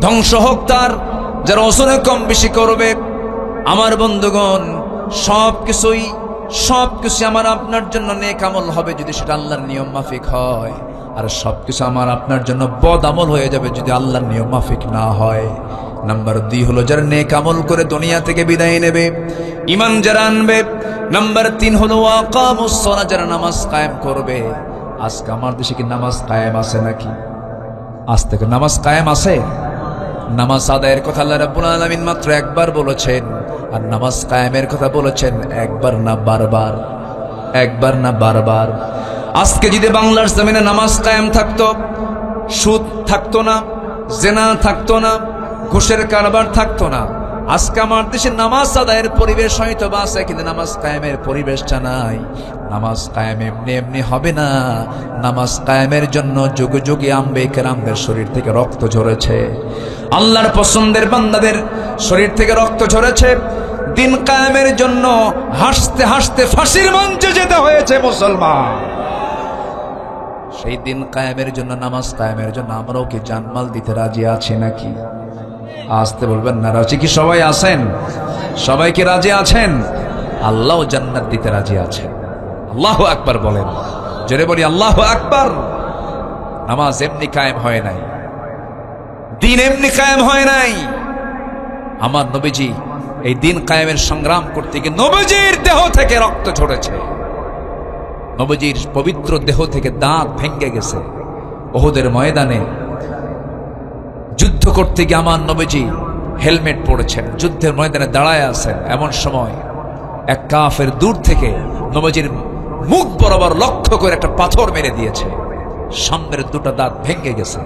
ধ্বংস হোক তার যারা ওজনে কম বেশি করবে। আমার বন্ধুগণ, সবকিছু আমার আপনার জন্য নেক আমল হবে যদি সেটা আল্লাহর নিয়ম মাফিক হয়। আর সবকিছু আমার আপনার জন্য বদ আমল হয়ে যাবে যদি আল্লাহর নিয়ম মাফিক না হয়। নাম্বার 2 হলো যারা নেক আমল করে দুনিয়া থেকে বিদায় নেবে, ঈমান যারা আনবে। নাম্বার 3 হলো ওয়াকামুস সালাহ, যারা নামাজ কায়েম করবে। আজকে আমার দেশে কি নামাজ কায়েম আছে নাকি? আজ থেকে নামাজ কায়েম আছে? নামাজ আদায়ের কথা আল্লাহ রাব্বুল আলামিন মাত্র একবার বলেছেন, আর নামাজ কায়েমের কথা বলেছেন একবার না বারবার, একবার না বারবার। আজকে যদি বাংলার জমিনে নামাজ কায়েম থাকতো, সুদ থাকতো না, জেনা থাকতো না, ঘুষের কারবার থাকতো না। আজকে আমার দেশে নামাজ আদায়ের পরিবেশ হয়তো বা আছে, কিন্তু নামাজ কায়েমের পরিবেশটা নাই। নামাজ কায়েম এমনি এমনি হবে না। নামাজ কায়েমের জন্য যুগে যুগে আম্বে কেরামদের শরীর থেকে রক্ত ঝরেছে, আল্লাহর পছন্দের বান্দাদের শরীর থেকে রক্ত ঝরেছে। দিন কায়েমের জন্য হাসতে হাসতে ফাঁসির মঞ্চে যেতে হয়েছে মুসলমান। সেই দিন কায়েমের জন্য, নামাজ কায়েমের জন্য আমরাও কি জানমাল দিতে রাজি আছি নাকি? আসতে বলবেন না, রাজি কি সবাই আছেন? সবাই কি রাজি আছেন? আল্লাহও জান্নাত দিতে রাজি আছেন। আল্লাহু আকবার বলেন, জোরে বলি আল্লাহু আকবার। নামাজ এমনি কায়েম হয় নাই, দিন এমনি কায়েম হয় নাই। আমার নবীজি এই দিন কায়েমের সংগ্রাম করতে গিয়ে নবীজির দেহ থেকে রক্ত ঝরেছে, নবীজির পবিত্র দেহ থেকে দাঁত ভেঙে গেছে। উহুদের ময়দানে যুদ্ধ করতে গিয়ে আমার নবীজি হেলমেট পরেছেন, যুদ্ধের ময়দানে দাঁড়ায় আছেন। এমন সময় এক কাফের দূর থেকে নবীজির মুখ বরাবর লক্ষ্য করে একটা পাথর মেরে দিয়েছে, সামনের দুটো দাঁত ভেঙে গেছে।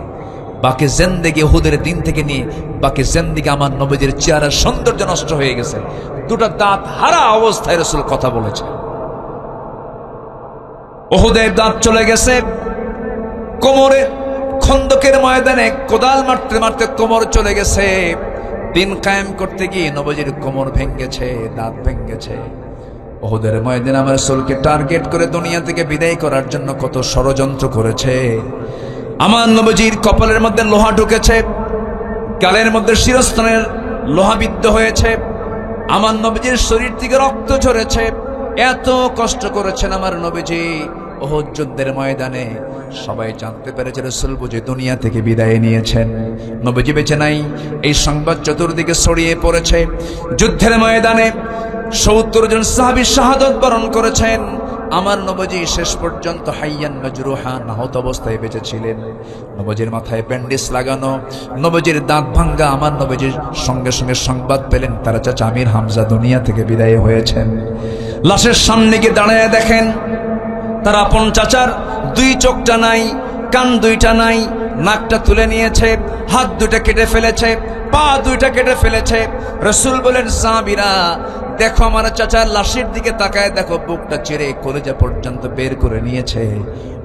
বাকি জিন্দেগি উহুদের দিন থেকে নিয়ে বাকি জিন্দেগি আমার নবীজির চেহারার সৌন্দর্য নষ্ট হয়ে গেছে। দুটো দাঁত হারা অবস্থায় রাসূল কথা বলেছে। উহুদের দাঁত চলে গেছে কোমরে, খন্দকের ময়দানে কোদাল মারতে মারতে কোমর চলে গেছে। দিন কায়েম করতে গিয়ে নবীজির কোমর ভেঙেছে, দাঁত ভেঙেছে। উহুদের ময়দানে আমার রাসূলকে টার্গেট করে দুনিয়া থেকে বিদায় করার জন্য কত ষড়যন্ত্র করেছে। আমার নবীজির কপালের মধ্যে লোহা ঢুকেছে, গালের মধ্যে শিরস্ত্রাণের লোহা বিদ্ধ হয়েছে, আমার নবীজির শরীর থেকে রক্ত ঝরেছে। এত কষ্ট করেছেন আমার নবীজি উহুদ যুদ্ধের ময়দানে। সবাই জানতে পেরেছে রাসূল বুঝি দুনিয়া থেকে বিদায় নিয়েছেন, নবীজি বেঁচে নাই। এই সংবাদ চতুর্দিকে ছড়িয়ে পড়েছে। যুদ্ধের ময়দানে ৭০ জন সাহাবী শাহাদাত বরণ করেছেন। আমার নবীজি শেষ পর্যন্ত হাইয়ান মাজরুহান, আহত অবস্থায় বেঁচে ছিলেন। নবীজির মাথায় ব্যান্ডেজ লাগানো, নবীজির দাঁত ভাঙ্গা। আমার নবীজির সঙ্গে সঙ্গে সংবাদ পেলেন তার চাচা আমির হামজা দুনিয়া থেকে বিদায় হয়েছেন। লাশের সামনে গিয়ে দাঁড়ায় দেখেন তার আপন চাচার 2 চোখটা নাই, কান 2টা নাই, নাকটা তুলে নিয়েছে, হাত 2টা কেটে ফেলেছে, পা 2টা কেটে ফেলেছে। রাসূল বলেন, সাহাবীরা দেখো আমার চাচার লাশের দিকে তাকায় দেখো, বুকটা চিরে কলিজা পর্যন্ত বের করে নিয়েছে।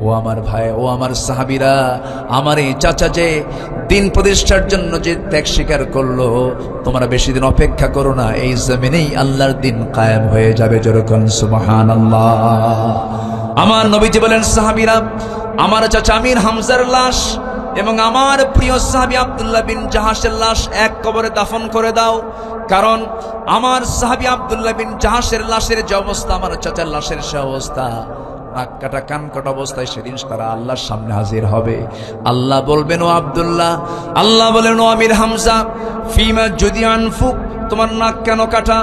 ও আমার ভাই, ও আমার সাহাবীরা, আমার এই চাচা যে দিন প্রতিষ্ঠার জন্য যে ত্যাগ স্বীকার করলো, তোমরা বেশি দিন অপেক্ষা করো না, এই জমিনেই আল্লাহর দিন কায়েম হয়ে যাবে। যেরকম সুবহানাল্লাহ। আমার নবীজি বলেন, সাহাবীরা আমার চাচা আমির হামজার লাশ এবং আমার প্রিয় সাহাবী আব্দুল্লাহ বিন জাহাশের লাশ এক কবরে দাফন করে দাও। কারণ আমার সাহাবী আব্দুল্লাহ বিন জাহাশের লাশের যে অবস্থা, আমার চাচার লাশের সে অবস্থা। নাক কাটা কান কাটা অবস্থায় সেদিন তারা আল্লাহর সামনে হাজির হবে। আল্লাহ বলবেন, ও আব্দুল্লাহ, আল্লাহ বলেন, ও আমির হামজা, ফিমা যদি আনফুক, তোমার নাক কেন কাটা?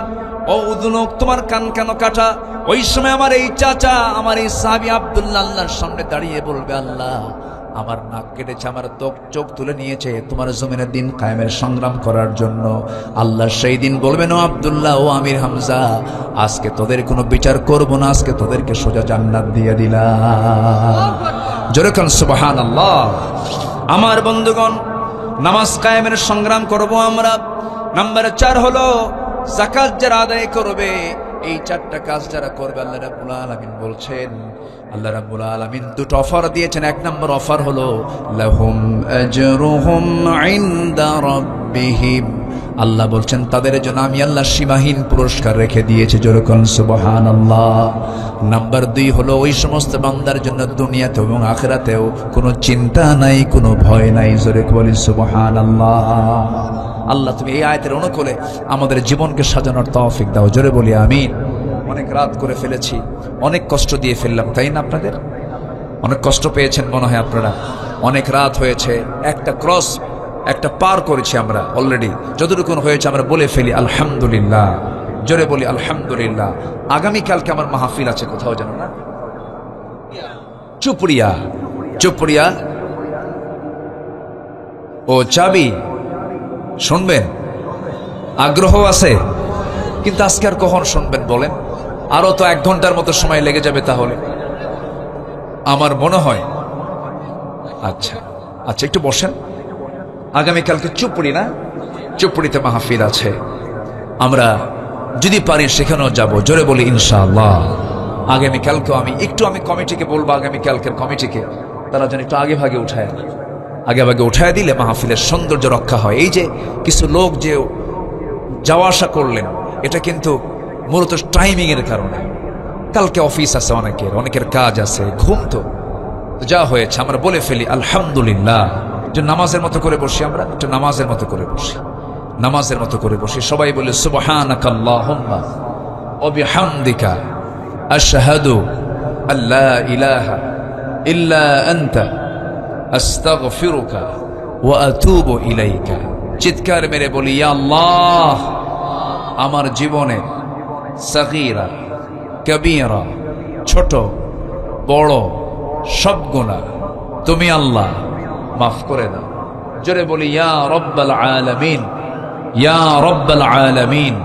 ও উদুনুক, তোমার কান কেন কাটা? ওই সময় আমার এই চাচা, আমার এই সাহাবী আব্দুল্লাহ আল্লাহর সামনে দাঁড়িয়ে বলবে, আল্লাহ আমার নাক কেটেছে, আমার চোখ তুলে নিয়েছে তোমার জমিনের দিন কায়েমের সংগ্রাম করার জন্য। আল্লাহ সেই দিন বলবেন, ও আব্দুল্লাহ, ও আমির হামজা, আজকে তোদের কোনো বিচার করব না, আজকে তোদেরকে সোজা জান্নাত দিয়ে দিলাম। জোরে কোন সুবহানাল্লাহ। আমার বন্ধুগণ, নামাজ কায়েমের সংগ্রাম করব আমরা। নাম্বার 4 হলো যাকাত যারা আদায় করবে। এই 4টা কাজ যারা করবে, আল্লাহ রাব্বুল আলামিন বলছেন, আল্লাহ রাব্বুল আলামিন 2টা অফার দিয়েছেন। 1 নম্বর অফার হলো লাহুম আজরুহুম ইনদা রাব্বিহিম। আল্লাহ বলছেন তাদের জন্য আমি আল্লাহ সীমাহীন পুরস্কার রেখে দিয়েছি। যেরকম সুবহানাল্লাহ। নাম্বার 2 হলো ওই সমস্ত বান্দার জন্য দুনিয়াতে এবং আখিরাতেও কোনো চিন্তা নাই, কোনো ভয় নাই। জোরে বলি সুবহানাল্লাহ। আল্লাহ তুমি এই আয়াতের অনুকূলে আমাদের জীবনকে সাজানোর তৌফিক দাও। জোরে বলি আমিন। অনেক রাত করে ফেলেছি, অনেক কষ্ট দিয়ে ফেললাম, তাই না? আপনাদের অনেক কষ্ট পেয়েছেন মনে হয় আপনারা, অনেক রাত হয়েছে, একটা ক্রস একটা পার করেছি আমরা অলরেডি। যতটুকু হয়েছে আমরা বলে ফেলি আলহামদুলিল্লাহ, জোরে বলি আলহামদুলিল্লাহ। আগামীকালকে আমার মাহফিল আছে কোথাও জানো না, চুপড়িয়া। চুপড়িয়া ও চাবি শুনবেন, আগ্রহ আছে, কিন্তু আজকে আর কখন শুনবেন বলেন? আরো তো 1 ঘন্টার মতো সময় লেগে যাবে তাহলে আমার মনে হয়। আচ্ছা আচ্ছা, একটু বসেন। আগামীকালকে চুপড়ি না, চুপড়িতে মাহফিল আছে, আমরা যদি পারি সেখানেও যাব, জোরে বলি ইনশাআল্লাহ। আগামীকালকেও আমি কমিটিকে বলবো, আগামীকালকের কমিটিকে তারা যেন একটু আগে ভাগে উঠায় দিলে মাহফিলের সৌন্দর্য রক্ষা হয়। এই যে কিছু লোক যে যাওয়া আসা করলেন, এটা কিন্তু মূলত টাইমিং এর কারণে। কালকে অফিস আছে, অনেকের কাজ আছে, ঘুম তো যা হয়েছে আমরা বলে ফেলি আলহামদুলিল্লাহ। যে নামাজের মতো করে বসি, আমরা একটু নামাজের মতো করে বসি, সবাই বলে সুবহানাকাল্লাহুম্মা ওয়া বিহামদিকা আশহাদু আল্লা ইলাহা ইল্লা আনতা আস্তাগফিরুকা ওয়া আতুবু ইলাইকা। চিৎকার মেরে বলি, ইয়া আল্লাহ, আমার জীবনে সগীরা কবীরা, ছোট বড় সব গুনাহ তুমি আল্লাহ মাফ করে দাও। জোরে বলি ইয়া রব্বাল আলামিন, ইয়া রব্বাল আলামিন।